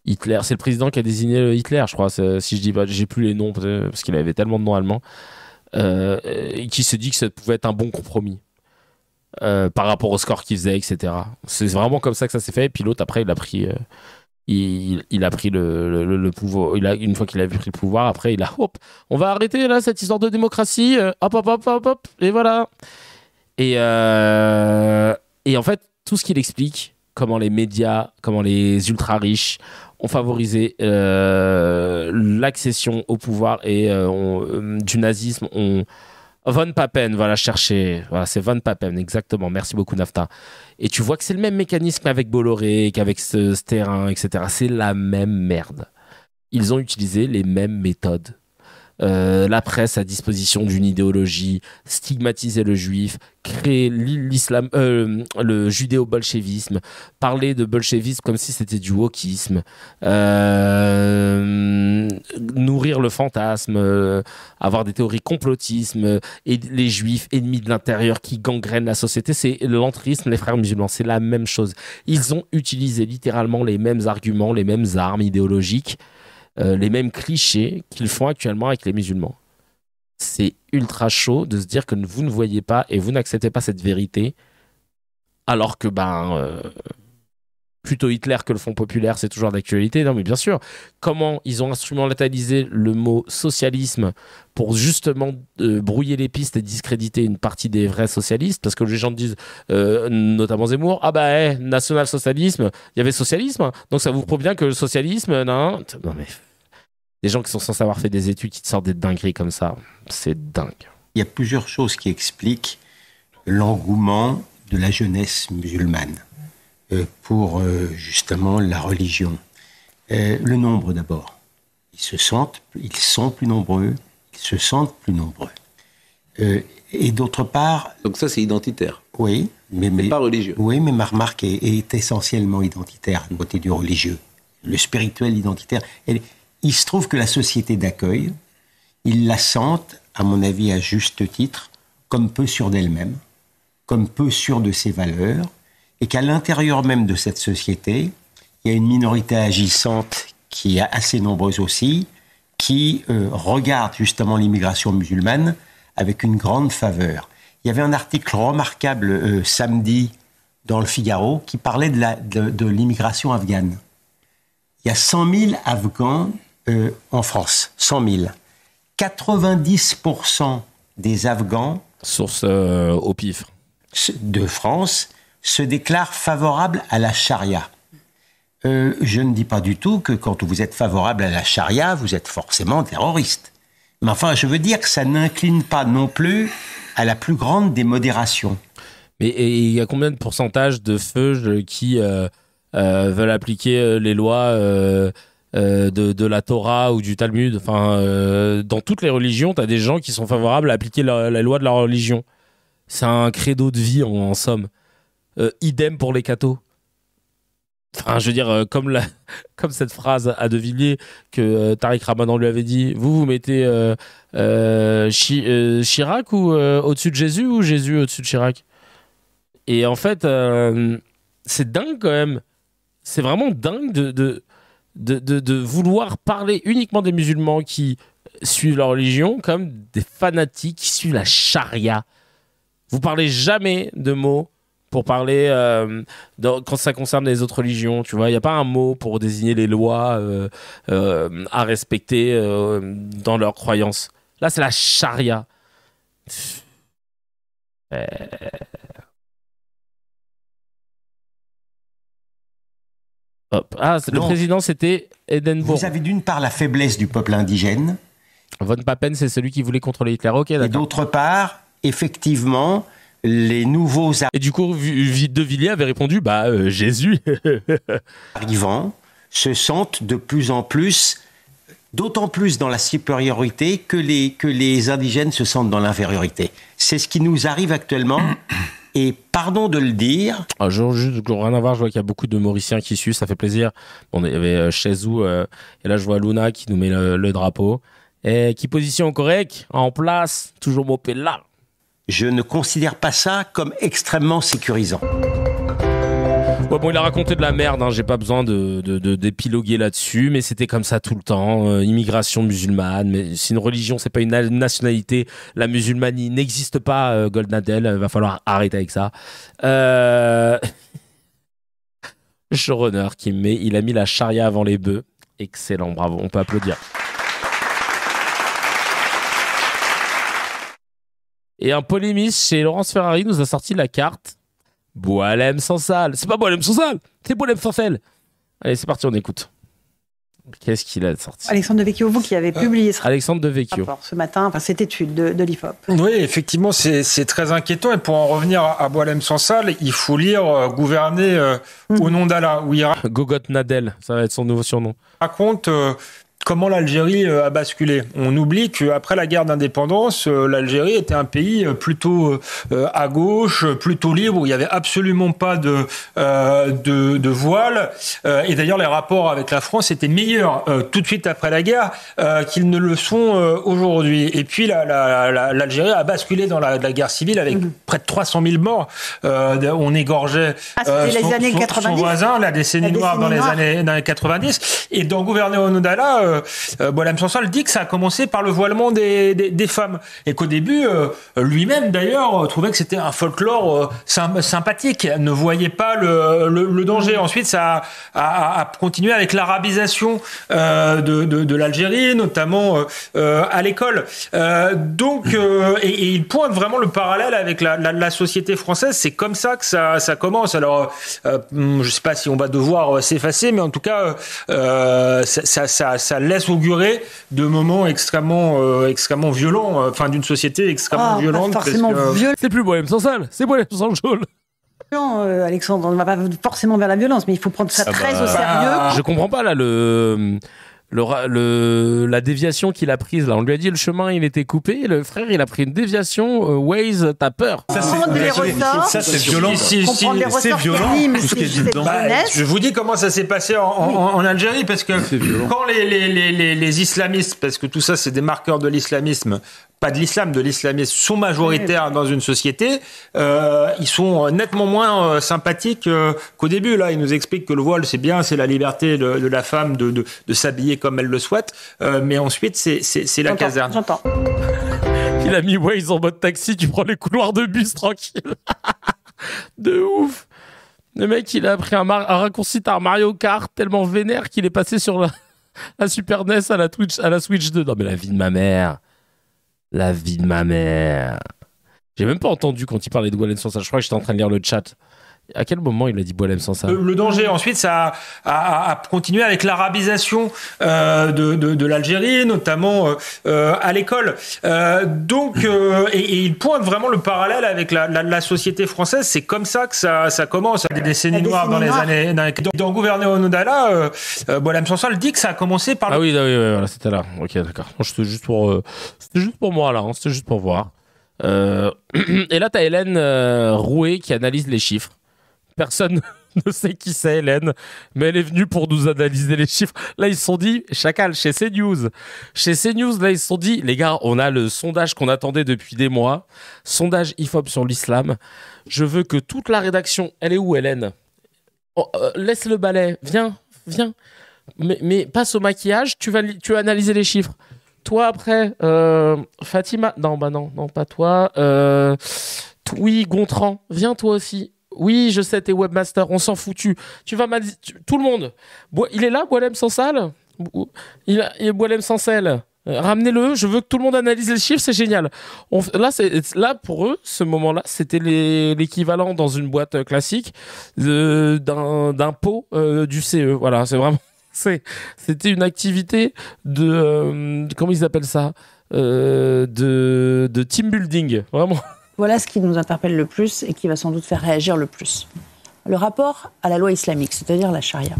Hitler. C'est le président qui a désigné Hitler, je crois. Si je dis pas, j'ai plus les noms, parce qu'il avait tellement de noms allemands. Et qui se dit que ça pouvait être un bon compromis. Par rapport au score qu'il faisait, etc. C'est vraiment comme ça que ça s'est fait. Et puis l'autre, après, il a pris... Il a pris le pouvoir. Une fois qu'il a pris le pouvoir, après, il a hop, on va arrêter là cette histoire de démocratie. Hop, et voilà. Et en fait, tout ce qu'il explique, comment les médias, comment les ultra riches ont favorisé l'accession au pouvoir et du nazisme. Von Papen, voilà, chercher. Voilà, c'est Von Papen, exactement. Merci beaucoup, Nafta. Et tu vois que c'est le même mécanisme avec Bolloré, qu'avec ce terrain, etc. C'est la même merde. Ils ont utilisé les mêmes méthodes. La presse à disposition d'une idéologie, stigmatiser le juif, créer l'islam, le judéo-bolchevisme, parler de bolchevisme comme si c'était du wokisme, nourrir le fantasme, avoir des théories complotisme, et les juifs ennemis de l'intérieur qui gangrènent la société. C'est l'entrisme, les frères musulmans, c'est la même chose. Ils ont utilisé littéralement les mêmes arguments, les mêmes armes idéologiques, les mêmes clichés qu'ils font actuellement avec les musulmans. C'est ultra chaud de se dire que vous ne voyez pas et vous n'acceptez pas cette vérité, alors que plutôt Hitler que le Front populaire, c'est toujours d'actualité. Non mais bien sûr, comment ils ont instrumentalisé le mot socialisme pour justement brouiller les pistes et discréditer une partie des vrais socialistes, parce que les gens disent, notamment Zemmour, ah bah national-socialisme, il y avait socialisme, donc ça vous prouve bien que le socialisme, non mais des gens qui sont censés avoir fait des études qui te sortent des dingueries comme ça, c'est dingue.
Il y a plusieurs choses qui expliquent l'engouement de la jeunesse musulmane pour justement la religion. Le nombre d'abord. Ils sont plus nombreux, ils se sentent plus nombreux. Et d'autre part...
Donc ça c'est identitaire.
Oui.
Mais pas religieux.
Oui, mais ma remarque est essentiellement identitaire du côté du religieux. le spirituel, l'identitaire. Il se trouve que la société d'accueil, ils la sentent, à mon avis, à juste titre, comme peu sûre d'elle-même, comme peu sûre de ses valeurs, et qu'à l'intérieur même de cette société, il y a une minorité agissante qui est assez nombreuse aussi, qui regarde justement l'immigration musulmane avec une grande faveur. Il y avait un article remarquable samedi dans le Figaro qui parlait de l'immigration afghane. Il y a 100 000 Afghans en France, 100 000. 90% des Afghans,
source au pif,
de France se déclarent favorables à la charia. Je ne dis pas du tout que quand vous êtes favorable à la charia, vous êtes forcément terroriste. Mais enfin, je veux dire que ça n'incline pas non plus à la plus grande des modérations.
Mais il y a combien de pourcentage de feux qui veulent appliquer les lois de la Torah ou du Talmud? Enfin, dans toutes les religions, tu as des gens qui sont favorables à appliquer la loi de leur religion. C'est un credo de vie, en somme. Idem pour les cathos. Enfin, je veux dire, comme cette phrase à De Villiers que Tariq Ramadan lui avait dit, vous mettez Chirac ou au-dessus de Jésus ou Jésus au-dessus de Chirac? Et en fait, c'est dingue quand même. C'est vraiment dingue de vouloir parler uniquement des musulmans qui suivent leur religion comme des fanatiques qui suivent la charia. Vous parlez jamais de mots pour parler quand ça concerne les autres religions, tu vois. Il n'y a pas un mot pour désigner les lois à respecter dans leurs croyances. Là, c'est la charia. Hop. Ah, le président, c'était Edenbourg.
Vous avez d'une part la faiblesse du peuple indigène.
Von Papen, c'est celui qui voulait contrôler Hitler. Ok, d'accord.
Et d'autre part, effectivement, les nouveaux...
Et du coup, De Villiers avait répondu, Jésus.
Arrivants se sentent de plus en plus, d'autant plus dans la supériorité que les indigènes se sentent dans l'infériorité. C'est ce qui nous arrive actuellement. Et pardon de le dire...
Juste, rien à voir, je vois qu'il y a beaucoup de Mauriciens qui suivent, ça fait plaisir. Bon, il y avait Chezou, et là je vois Luna qui nous met le drapeau. Et qui position correcte, en place, toujours mopé là.
Je ne considère pas ça comme extrêmement sécurisant.
Ouais, bon, il a raconté de la merde, j'ai pas besoin d'épiloguer là-dessus, mais c'était comme ça tout le temps. Immigration musulmane, mais c'est une religion, c'est pas une nationalité. La musulmanie n'existe pas, Goldnadel, va falloir arrêter avec ça. Showrunner il a mis la charia avant les bœufs. Excellent, bravo, on peut applaudir. Et un polémiste chez Laurence Ferrari nous a sorti la carte Boualem Sansal. C'est pas Boualem Sansal, c'est Boualem Sansal. Allez, c'est parti, on écoute. Qu'est-ce qu'il a sorti?
Alexandre Devecchio, vous qui avez publié
Alexandre Devecchio.
Ce matin, cette étude de l'IFOP.
Oui, effectivement, c'est très inquiétant. Et pour en revenir à Boualem Sansal, il faut lire Gouverner au nom d'Allah.
Gogot Nadel, ça va être son nouveau surnom.
Raconte comment l'Algérie a basculé. On oublie qu'après la guerre d'indépendance, l'Algérie était un pays plutôt à gauche, plutôt libre, où il n'y avait absolument pas de voile. Et d'ailleurs, les rapports avec la France étaient meilleurs tout de suite après la guerre qu'ils ne le sont aujourd'hui. Et puis, l'Algérie a basculé dans la guerre civile avec près de 300 000 morts. On égorgeait son voisin, la décennie noire dans les années 90. Et dans Gouverner au nom d'Allah, Boualem Sansal dit que ça a commencé par le voilement des femmes et qu'au début, lui-même d'ailleurs trouvait que c'était un folklore sympathique, ne voyait pas le danger. Ensuite, ça a continué avec l'arabisation de l'Algérie, notamment à l'école. Et il pointe vraiment le parallèle avec la société française. C'est comme ça que ça commence. Alors, je sais pas si on va devoir s'effacer, mais en tout cas, ça laisse augurer de moments extrêmement violents, d'une société extrêmement violente.
C'est plus Boualem Sansal, c'est Boualem Sansal.
Non, Alexandre, on ne va pas forcément vers la violence, mais il faut prendre ça très au sérieux.
Je comprends pas là la déviation qu'il a prise là, on lui a dit le chemin il était coupé, le frère il a pris une déviation Waze, t'as peur.
Ça c'est
violent. C'est violent. Je vous dis comment ça s'est passé en Algérie, parce que quand les islamistes, parce que tout ça c'est des marqueurs de l'islamisme, pas de l'islam, de l'islamisme, sont majoritaires dans une société, ils sont nettement moins sympathiques qu'au début. Là, ils nous expliquent que le voile c'est bien, c'est la liberté de la femme de s'habiller comme elle le souhaite, mais ensuite c'est la caserne.
J'entends.
Il a mis Waze en mode taxi, tu prends les couloirs de bus tranquille. De ouf. Le mec, il a pris un raccourci par Mario Kart tellement vénère qu'il est passé sur la Super NES à la Switch 2. Non mais la vie de ma mère. La vie de ma mère. J'ai même pas entendu quand il parlait de Boualem Sansal. Je crois que j'étais en train de lire le chat. À quel moment il a dit Boualem Sansal ?
Le danger, ensuite, ça a continué avec l'arabisation de l'Algérie, notamment à l'école. Et il pointe vraiment le parallèle avec la société française. C'est comme ça que ça commence. Des décennies noires dans les années... Dans Gouverner au Nodala, Boualem Sansal dit que ça a commencé par...
Ah oui, voilà, c'était là. Ok, d'accord. C'était juste pour moi, là. Hein, c'était juste pour voir. Et là, t'as Hélène Rouet qui analyse les chiffres. Personne ne sait qui c'est, Hélène, mais elle est venue pour nous analyser les chiffres. Là, ils se sont dit, Chacal, chez CNews. Chez CNews, là, ils se sont dit, les gars, on a le sondage qu'on attendait depuis des mois. Sondage IFOP sur l'islam. Je veux que toute la rédaction... Elle est où, Hélène ? Laisse le balai. Viens. Mais passe au maquillage, tu vas analyser les chiffres. Toi, après, Fatima... Non, pas toi. Oui, Gontran, viens toi aussi. Oui, je sais, t'es webmaster, on s'en fout. Tu vas tout le monde. Il est là, Boualem Sansal ? Il est Boualem Sansal. Ramenez-le, je veux que tout le monde analyse les chiffres, c'est génial. Là, pour eux, ce moment-là, c'était l'équivalent dans une boîte classique d'un pot du CE. Voilà, c'est vraiment... C'était une activité de... comment ils appellent ça ? De team building, vraiment.
Voilà ce qui nous interpelle le plus et qui va sans doute faire réagir le plus. Le rapport à la loi islamique, c'est-à-dire la charia.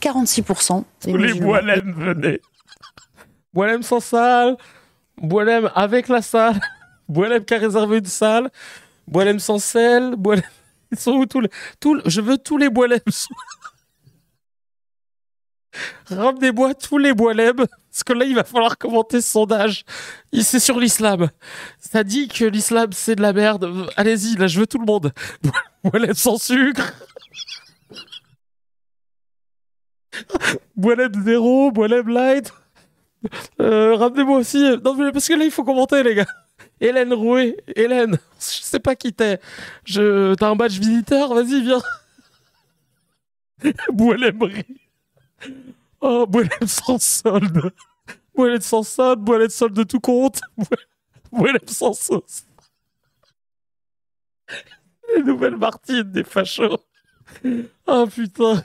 46% des
tous les Boualem venaient. Boualem sans salle, Boualem avec la salle, Boualem qui a réservé une salle, Boualem sans sel, Boualem... Ils sont où je veux tous les Boualem. Ramenez-moi tous les Boualem, parce que là, il va falloir commenter ce sondage. C'est sur l'islam. Ça dit que l'islam, c'est de la merde. Allez-y, là, je veux tout le monde. Boualem sans sucre. Boualem 0, Boualem light. Ramenez-moi aussi... Non, mais parce que là, il faut commenter, les gars. Hélène Rouet. Hélène, je sais pas qui t'es. T'as un badge visiteur, vas-y, viens. Boualem rit. Oh, Boualem sans solde. Boualem sans solde, Boualem solde de tout compte. Boualem sans sauce. Les nouvelles Martine des fachos. Oh putain.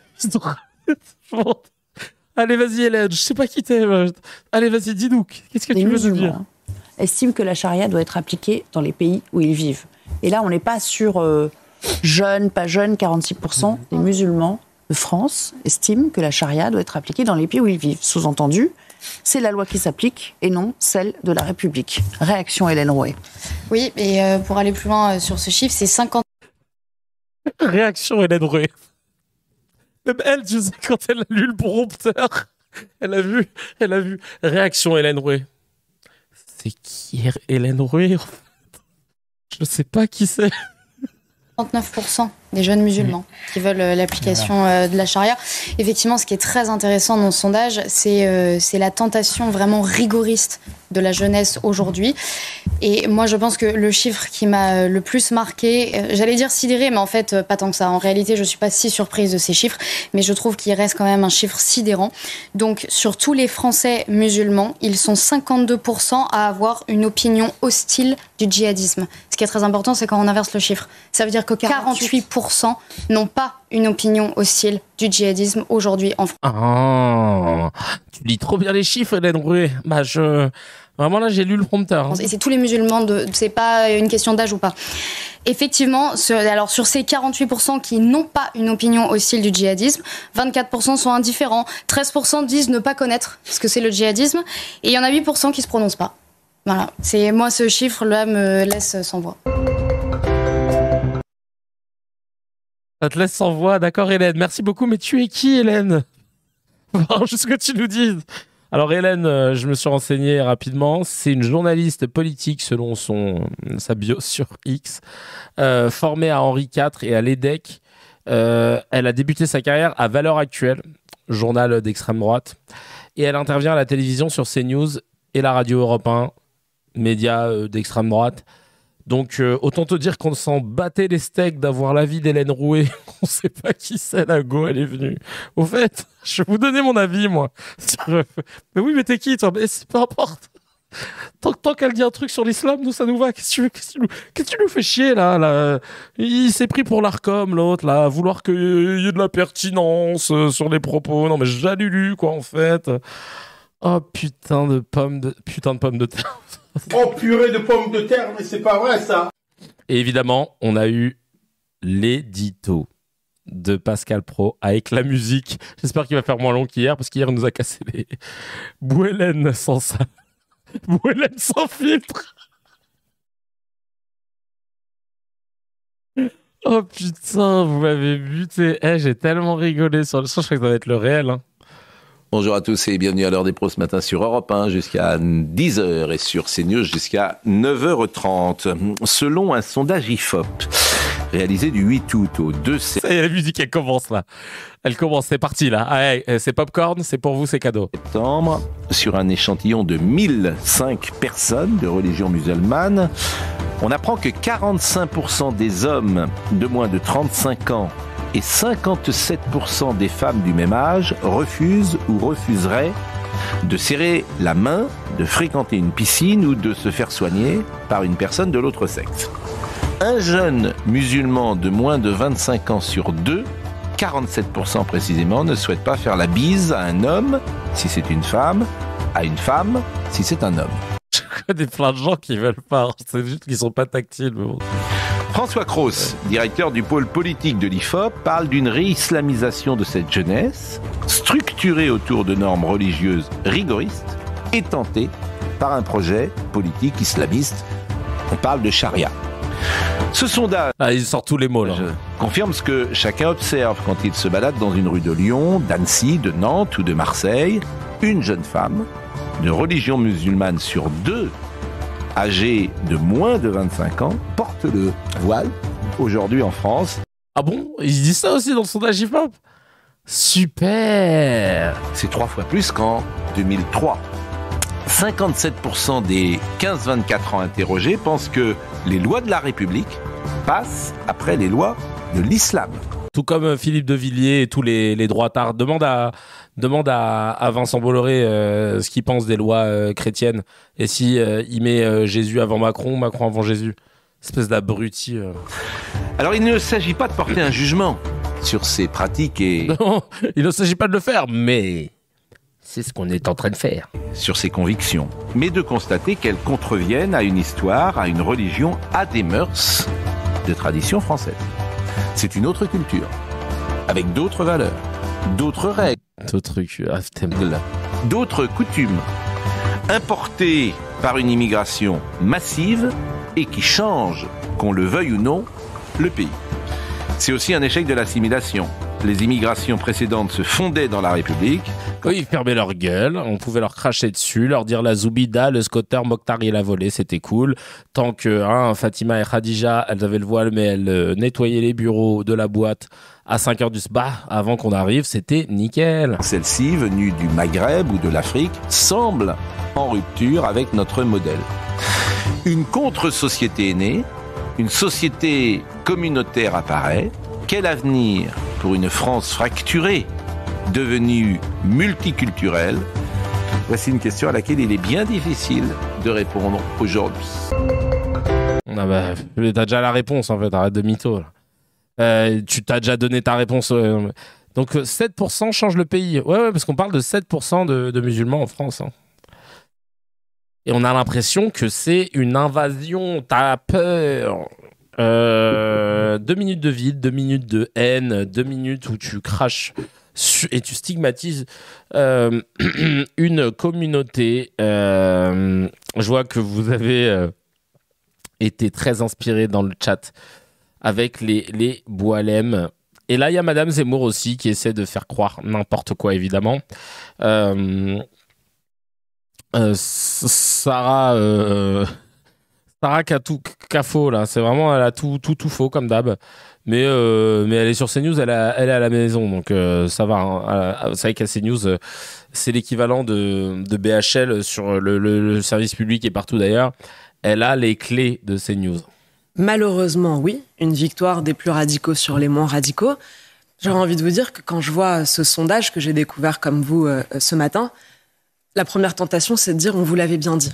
Allez, vas-y, Hélène, je sais pas qui t'es. Allez, vas-y, dis-nous. Qu'est-ce que tu veux nous dire ?
Estiment que la charia doit être appliquée dans les pays où ils vivent. Et là, on n'est pas sur jeunes, pas jeunes, 46% des musulmans de France estiment que la charia doit être appliquée dans les pays où ils vivent. Sous-entendu, c'est la loi qui s'applique et non celle de la République. Réaction Hélène Rouet.
Oui, et pour aller plus loin sur ce chiffre, c'est 50...
Réaction Hélène Rouet. Même elle, je sais, quand elle a lu le prompteur, elle a vu. Réaction Hélène Rouet. C'est qui Hélène Rouet, en fait ? Je sais pas qui c'est.
39% des jeunes musulmans qui veulent l'application de la charia. Effectivement, ce qui est très intéressant dans ce sondage, c'est la tentation vraiment rigoriste de la jeunesse aujourd'hui. Et moi, je pense que le chiffre qui m'a le plus marqué, j'allais dire sidéré, mais en fait, pas tant que ça. En réalité, je ne suis pas si surprise de ces chiffres, mais je trouve qu'il reste quand même un chiffre sidérant. Donc, sur tous les Français musulmans, ils sont 52% à avoir une opinion hostile du djihadisme. Ce qui est très important, c'est quand on inverse le chiffre. Ça veut dire que 48% n'ont pas une opinion hostile du djihadisme aujourd'hui en France.
Oh, tu lis trop bien les chiffres, Hélène Rouet. Vraiment, là, j'ai lu le prompteur. Hein.
Et c'est tous les musulmans, c'est pas une question d'âge ou pas. Effectivement, alors sur ces 48% qui n'ont pas une opinion hostile du djihadisme, 24% sont indifférents, 13% disent ne pas connaître ce que c'est le djihadisme, et il y en a 8% qui se prononcent pas. Voilà. Moi, ce chiffre-là me laisse sans voix.
Ça te laisse sans voix, d'accord, Hélène. Merci beaucoup, mais tu es qui, Hélène? Juste que tu nous dises. Alors Hélène, je me suis renseigné rapidement, c'est une journaliste politique selon sa bio sur X, formée à Henri IV et à l'EDEC. Elle a débuté sa carrière à Valeurs Actuelles, journal d'extrême droite, et elle intervient à la télévision sur CNews et la radio Europe 1, média d'extrême droite. Donc autant te dire qu'on s'en battait les steaks d'avoir l'avis d'Hélène Rouet. On sait pas qui c'est, la go, elle est venue. Au fait, je vais vous donner mon avis, moi. Mais oui, mais t'es qui, toi? Mais c'est peu importe. Tant qu'elle dit un truc sur l'islam, nous, ça nous va. Qu'est-ce que tu nous fais chier, là? Il s'est pris pour l'Arcom, l'autre, là, à vouloir qu'il y ait de la pertinence sur les propos. Non, mais j'allulu, quoi, en fait. Oh, putain de pommes de terre.
Oh, purée de pommes de terre, mais c'est pas vrai, ça.
Et évidemment, on a eu l'édito de Pascal Praud avec la musique. J'espère qu'il va faire moins long qu'hier, parce qu'hier, il nous a cassé les Bouélène sans ça. Bouélène sans filtre. Oh putain, vous m'avez buté. J'ai tellement rigolé sur le son, je crois que ça va être le réel. Hein.
Bonjour à tous et bienvenue à l'heure des pros ce matin sur Europe 1 jusqu'à 10h et sur CNews jusqu'à 9h30. Selon un sondage IFOP réalisé du 8 août au 2 septembre...
Ça y est, la musique, elle commence là. Elle commence, c'est parti là. Ah, c'est popcorn, c'est pour vous, c'est cadeau.
Sur un échantillon de 1005 personnes de religion musulmane, on apprend que 45% des hommes de moins de 35 ans et 57% des femmes du même âge refusent ou refuseraient de serrer la main, de fréquenter une piscine ou de se faire soigner par une personne de l'autre sexe. Un jeune musulman de moins de 25 ans sur deux, 47% précisément, ne souhaite pas faire la bise à un homme si c'est une femme, à une femme si c'est un homme.
Je connais plein de gens qui veulent pas, c'est juste qu'ils sont pas tactiles. Mais bon.
François Cros, directeur du pôle politique de l'IFOP, parle d'une réislamisation de cette jeunesse, structurée autour de normes religieuses rigoristes et tentée par un projet politique islamiste. On parle de charia. Ce sondage
il sort tous les mots là.
Confirme ce que chacun observe quand il se balade dans une rue de Lyon, d'Annecy, de Nantes ou de Marseille. Une jeune femme de religion musulmane sur deux, âgée de moins de 25 ans, porte le voile aujourd'hui en France.
Ah bon? Ils disent ça aussi dans le sondage hip-hop? Super!
C'est 3 fois plus qu'en 2003. 57% des 15-24 ans interrogés pensent que les lois de la République passent après les lois de l'islam.
Tout comme Philippe de Villiers et tous les droitards. Demande à Vincent Bolloré ce qu'il pense des lois chrétiennes. Et si il met Jésus avant Macron, Macron avant Jésus. Espèce d'abruti.
Alors il ne s'agit pas de porter un jugement sur ces pratiques et...
Non, il ne s'agit pas de le faire, mais... c'est ce qu'on est en train de faire.
Sur ses convictions, mais de constater qu'elles contreviennent à une histoire, à une religion, à des mœurs de tradition française. C'est une autre culture, avec d'autres valeurs, d'autres règles, d'autres coutumes, importées par une immigration massive et qui changent, qu'on le veuille ou non, le pays. C'est aussi un échec de l'assimilation. Les immigrations précédentes se fondaient dans la République.
Oui, ils fermaient leur gueule, on pouvait leur cracher dessus, leur dire la Zoubida, le squatter, Mokhtar il a volé, c'était cool. Tant que Fatima et Khadija, elles avaient le voile, mais elles nettoyaient les bureaux de la boîte à 5h du sbah avant qu'on arrive, c'était nickel.
Celle-ci, venue du Maghreb ou de l'Afrique, semble en rupture avec notre modèle. Une contre-société est née, une société communautaire apparaît. Quel avenir pour une France fracturée, devenue multiculturelle? Voici une question à laquelle il est bien difficile de répondre aujourd'hui.
Ah bah, t'as déjà la réponse en fait, arrête de mytho. Tu t'as déjà donné ta réponse. Donc 7% change le pays. Ouais, parce qu'on parle de 7% de musulmans en France. Hein. Et on a l'impression que c'est une invasion, t'as peur. 2 minutes de vide, 2 minutes de haine, 2 minutes où tu craches et tu stigmatises une communauté. Je vois que vous avez été très inspiré dans le chat avec les Boualem. Et là, il y a Madame Zemmour aussi qui essaie de faire croire n'importe quoi, évidemment. Sarah qu'a faux, là. C'est vraiment, elle a tout faux, comme d'hab. Mais elle est sur CNews, elle est à la maison, donc ça va. Hein. Vous savez qu'à CNews, c'est l'équivalent de BHL sur le service public et partout d'ailleurs. Elle a les clés de CNews.
Malheureusement, oui. Une victoire des plus radicaux sur les moins radicaux. J'aurais envie de vous dire que quand je vois ce sondage que j'ai découvert comme vous ce matin, la première tentation, c'est de dire on vous l'avait bien dit.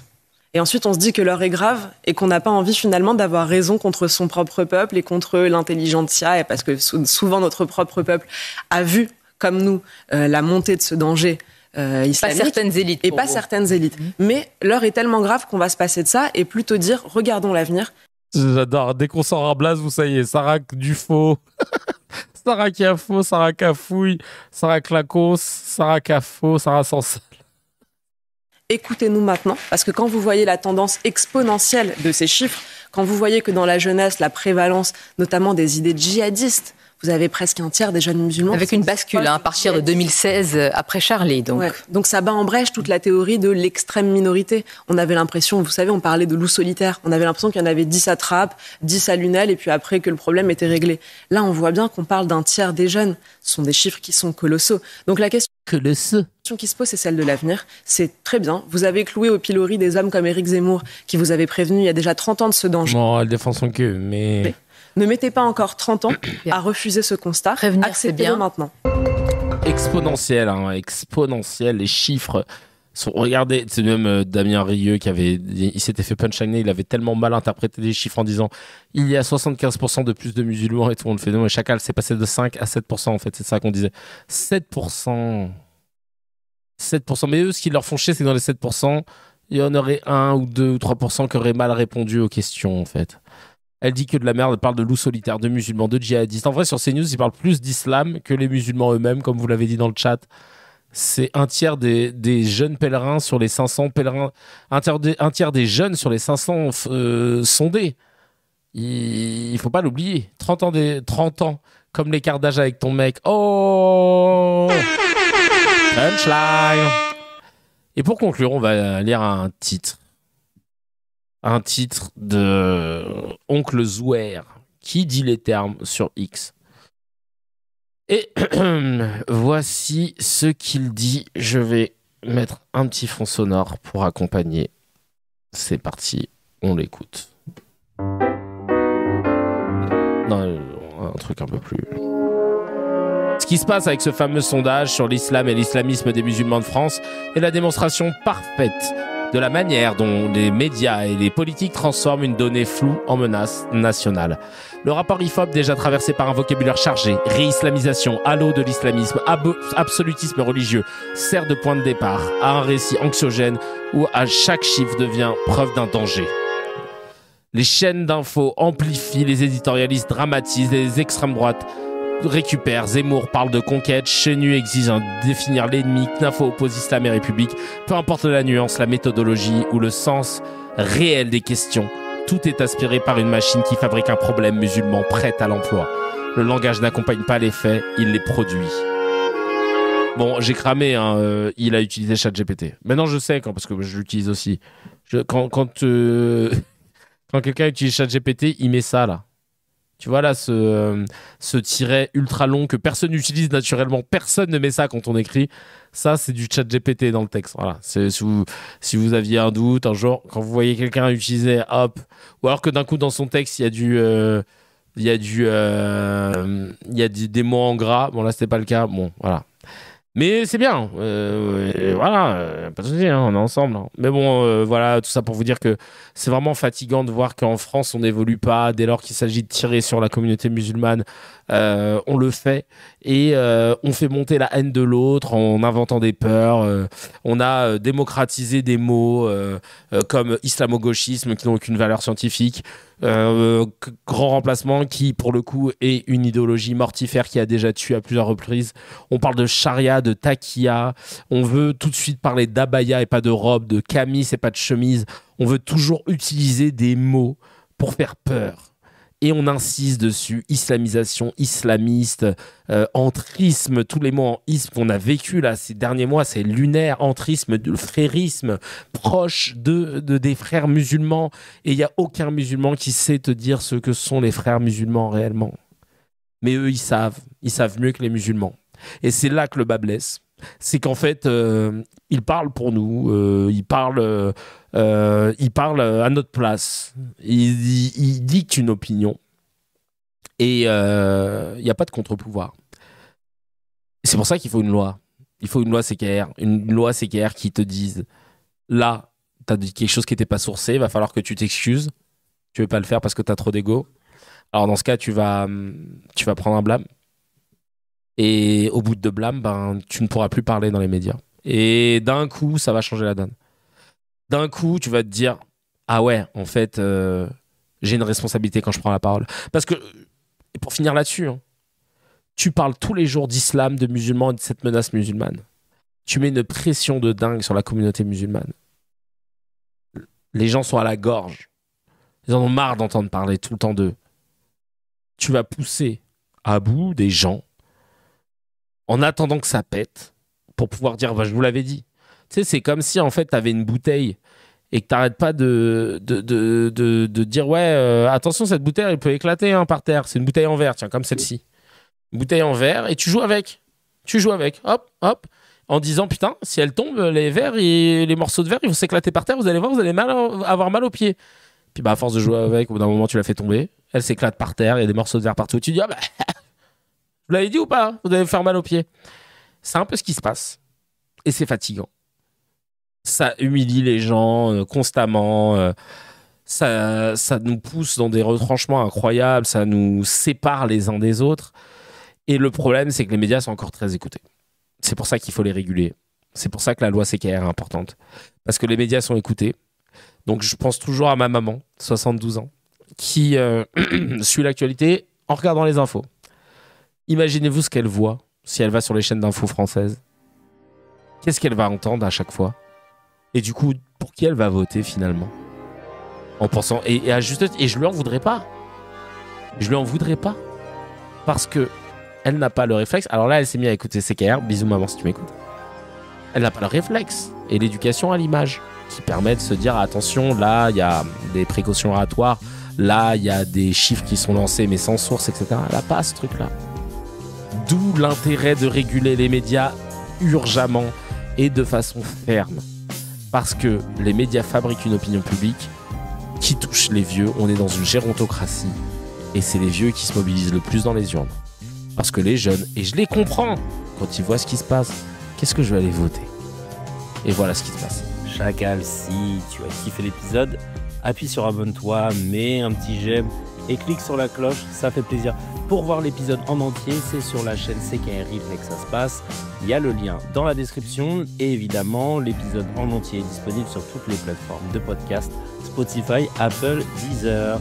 Et ensuite, on se dit que l'heure est grave et qu'on n'a pas envie finalement d'avoir raison contre son propre peuple et contre l'intelligentsia, et parce que souvent notre propre peuple a vu, comme nous, la montée de ce danger islamique.
Pas certaines élites.
Et pas certaines élites. Mais l'heure est tellement grave qu'on va se passer de ça et plutôt dire regardons l'avenir.
J'adore. Dès qu'on sort à Blaze, vous savez, Sarah du faux. Sarah qui a faux, Sarah qui a fouille, Sarah Clacos, Sarah qui a faux, Sarah sans seul.
Écoutez-nous maintenant, parce que quand vous voyez la tendance exponentielle de ces chiffres, quand vous voyez que dans la jeunesse, la prévalence notamment des idées djihadistes, vous avez presque un tiers des jeunes musulmans.
Avec une bascule à partir de 2016, après Charlie. Donc.
Ouais. Donc ça bat en brèche toute la théorie de l'extrême minorité. On avait l'impression, vous savez, on parlait de loup solitaire. On avait l'impression qu'il y en avait 10 à Trappes, 10 à Lunel, et puis après que le problème était réglé. Là, on voit bien qu'on parle d'un tiers des jeunes. Ce sont des chiffres qui sont colossaux. Donc la question qui se pose, c'est celle de l'avenir. C'est très bien. Vous avez cloué au pilori des hommes comme Éric Zemmour, qui vous avait prévenu il y a déjà 30 ans de ce danger.
Bon, elle défend son queue, mais...
Ne mettez pas encore 30 ans à refuser ce constat. Acceptez-le maintenant.
Exponentiel, hein, exponentiel. Les chiffres sont... Regardez, c'est même Damien Rieu il s'était fait punchliner, il avait tellement mal interprété les chiffres en disant il y a 75% de plus de musulmans et tout le monde fait non, mais Chacal, c'est passé de 5 à 7% en fait, c'est ça qu'on disait. 7%. Mais eux, ce qui leur font chier, c'est que dans les 7%, il y en aurait 1 ou 2 ou 3% qui auraient mal répondu aux questions en fait. Elle dit que de la merde, elle parle de loups solitaires, de musulmans, de djihadistes. En vrai, sur CNews, ils parlent plus d'islam que les musulmans eux-mêmes, comme vous l'avez dit dans le chat. C'est un tiers des jeunes pèlerins sur les 500 pèlerins. Un tiers des jeunes sur les 500 sondés. Il faut pas l'oublier. 30 ans, comme l'écart d'âge avec ton mec. Oh punchline. Et pour conclure, on va lire un titre. Un titre de Oncle Zouer qui dit les termes sur X. Et voici ce qu'il dit. Je vais mettre un petit fond sonore pour accompagner. C'est parti, on l'écoute. Non, un truc un peu plus... Ce qui se passe avec ce fameux sondage sur l'islam et l'islamisme des musulmans de France est la démonstration parfaite de la manière dont les médias et les politiques transforment une donnée floue en menace nationale. Le rapport IFOP, déjà traversé par un vocabulaire chargé, réislamisation, halo de l'islamisme, absolutisme religieux, sert de point de départ à un récit anxiogène où à chaque chiffre devient preuve d'un danger. Les chaînes d'infos amplifient, les éditorialistes dramatisent, les extrêmes droites récupère, Zemmour parle de conquête, Chenu exige définir l'ennemi, Knafo oppose islam et république, peu importe la nuance, la méthodologie ou le sens réel des questions, tout est aspiré par une machine qui fabrique un problème musulman prêt à l'emploi. Le langage n'accompagne pas les faits, il les produit. Bon, j'ai cramé, hein, il a utilisé ChatGPT. Maintenant je sais, parce que je l'utilise aussi. Quand quelqu'un utilise ChatGPT, il met ça là. Tu vois là, ce tiret ultra long que personne n'utilise naturellement. Personne ne met ça quand on écrit. Ça, c'est du ChatGPT dans le texte. Voilà. Si vous aviez un doute, un jour, quand vous voyez quelqu'un utiliser hop, ou alors que d'un coup dans son texte, il y a des mots en gras. Bon là, c'était pas le cas. Bon, voilà. Mais c'est bien. Voilà, pas de souci, on est ensemble. Mais bon, voilà, tout ça pour vous dire que c'est vraiment fatigant de voir qu'en France, on n'évolue pas. Dès lors qu'il s'agit de tirer sur la communauté musulmane, on le fait. Et on fait monter la haine de l'autre en inventant des peurs. On a démocratisé des mots comme islamo-gauchisme qui n'ont aucune valeur scientifique. Grand remplacement qui, pour le coup, est une idéologie mortifère qui a déjà tué à plusieurs reprises. On parle de charia, de taqiya. On veut tout de suite parler d'abaya et pas de robe, de camis et pas de chemise. On veut toujours utiliser des mots pour faire peur. Et on insiste dessus, islamisation, islamiste, entrisme, tous les mots en isme qu'on a vécu là ces derniers mois, c'est lunaire, entrisme, frérisme, proche des frères musulmans. Et il n'y a aucun musulman qui sait te dire ce que sont les frères musulmans réellement. Mais eux, ils savent mieux que les musulmans. Et c'est là que le bas blesse. C'est qu'en fait, ils parlent pour nous, ils parlent à notre place. Ils dictent une opinion. Et il n'y a pas de contre-pouvoir. C'est pour ça qu'il faut une loi. Il faut une loi CKR. Une loi CKR qui te dise, là, tu as dit quelque chose qui n'était pas sourcé, il va falloir que tu t'excuses. Tu ne veux pas le faire parce que tu as trop d'ego. Alors dans ce cas, tu vas prendre un blâme. Et au bout de blâme, tu ne pourras plus parler dans les médias. Et d'un coup, ça va changer la donne. D'un coup, tu vas te dire, ah ouais, en fait, j'ai une responsabilité quand je prends la parole. Parce que, et pour finir là-dessus, tu parles tous les jours d'islam, de musulmans et de cette menace musulmane. Tu mets une pression de dingue sur la communauté musulmane. Les gens sont à la gorge. Ils en ont marre d'entendre parler tout le temps d'eux. Tu vas pousser à bout des gens en attendant que ça pète, pour pouvoir dire, je vous l'avais dit. Tu sais, c'est comme si, en fait, tu avais une bouteille et que tu n'arrêtes pas de dire, attention, cette bouteille, elle peut éclater par terre. C'est une bouteille en verre, tiens, comme celle-ci. Une bouteille en verre, et tu joues avec. Hop, hop. En disant, putain, si elle tombe, les verres et les morceaux de verre, ils vont s'éclater par terre, vous allez voir, vous allez avoir mal aux pieds. Puis, à force de jouer avec, au bout d'un moment, tu la fais tomber. Elle s'éclate par terre, il y a des morceaux de verre partout. Tu dis, vous l'avez dit ou pas? Vous allez faire mal aux pieds. C'est un peu ce qui se passe. Et c'est fatigant. Ça humilie les gens constamment. Ça nous pousse dans des retranchements incroyables. Ça nous sépare les uns des autres. Et le problème, c'est que les médias sont encore très écoutés. C'est pour ça qu'il faut les réguler. C'est pour ça que la loi CKR est importante. Parce que les médias sont écoutés. Donc je pense toujours à ma maman, 72 ans, qui suit l'actualité en regardant les infos. Imaginez-vous ce qu'elle voit si elle va sur les chaînes d'infos françaises. Qu'est-ce qu'elle va entendre à chaque fois? Et du coup, pour qui elle va voter finalement? En pensant, et à juste titre, et je lui en voudrais pas. Je lui en voudrais pas. Parce que elle n'a pas le réflexe. Alors là, elle s'est mise à écouter CKR. Bisous maman si tu m'écoutes. Elle n'a pas le réflexe. Et l'éducation à l'image qui permet de se dire, attention, là, il y a des précautions oratoires. Là, il y a des chiffres qui sont lancés mais sans source, etc. Elle n'a pas ce truc-là. D'où l'intérêt de réguler les médias urgemment et de façon ferme. Parce que les médias fabriquent une opinion publique qui touche les vieux. On est dans une gérontocratie. Et c'est les vieux qui se mobilisent le plus dans les urnes. Parce que les jeunes, et je les comprends, quand ils voient ce qui se passe, qu'est-ce que je vais aller voter? Et voilà ce qui se passe.
Chacal, si tu as kiffé l'épisode, appuie sur abonne-toi, mets un petit j'aime et clique sur la cloche, ça fait plaisir. Pour voir l'épisode en entier, c'est sur la chaîne CKR Replay que ça se passe. Il y a le lien dans la description et évidemment, l'épisode en entier est disponible sur toutes les plateformes de podcast, Spotify, Apple, Deezer.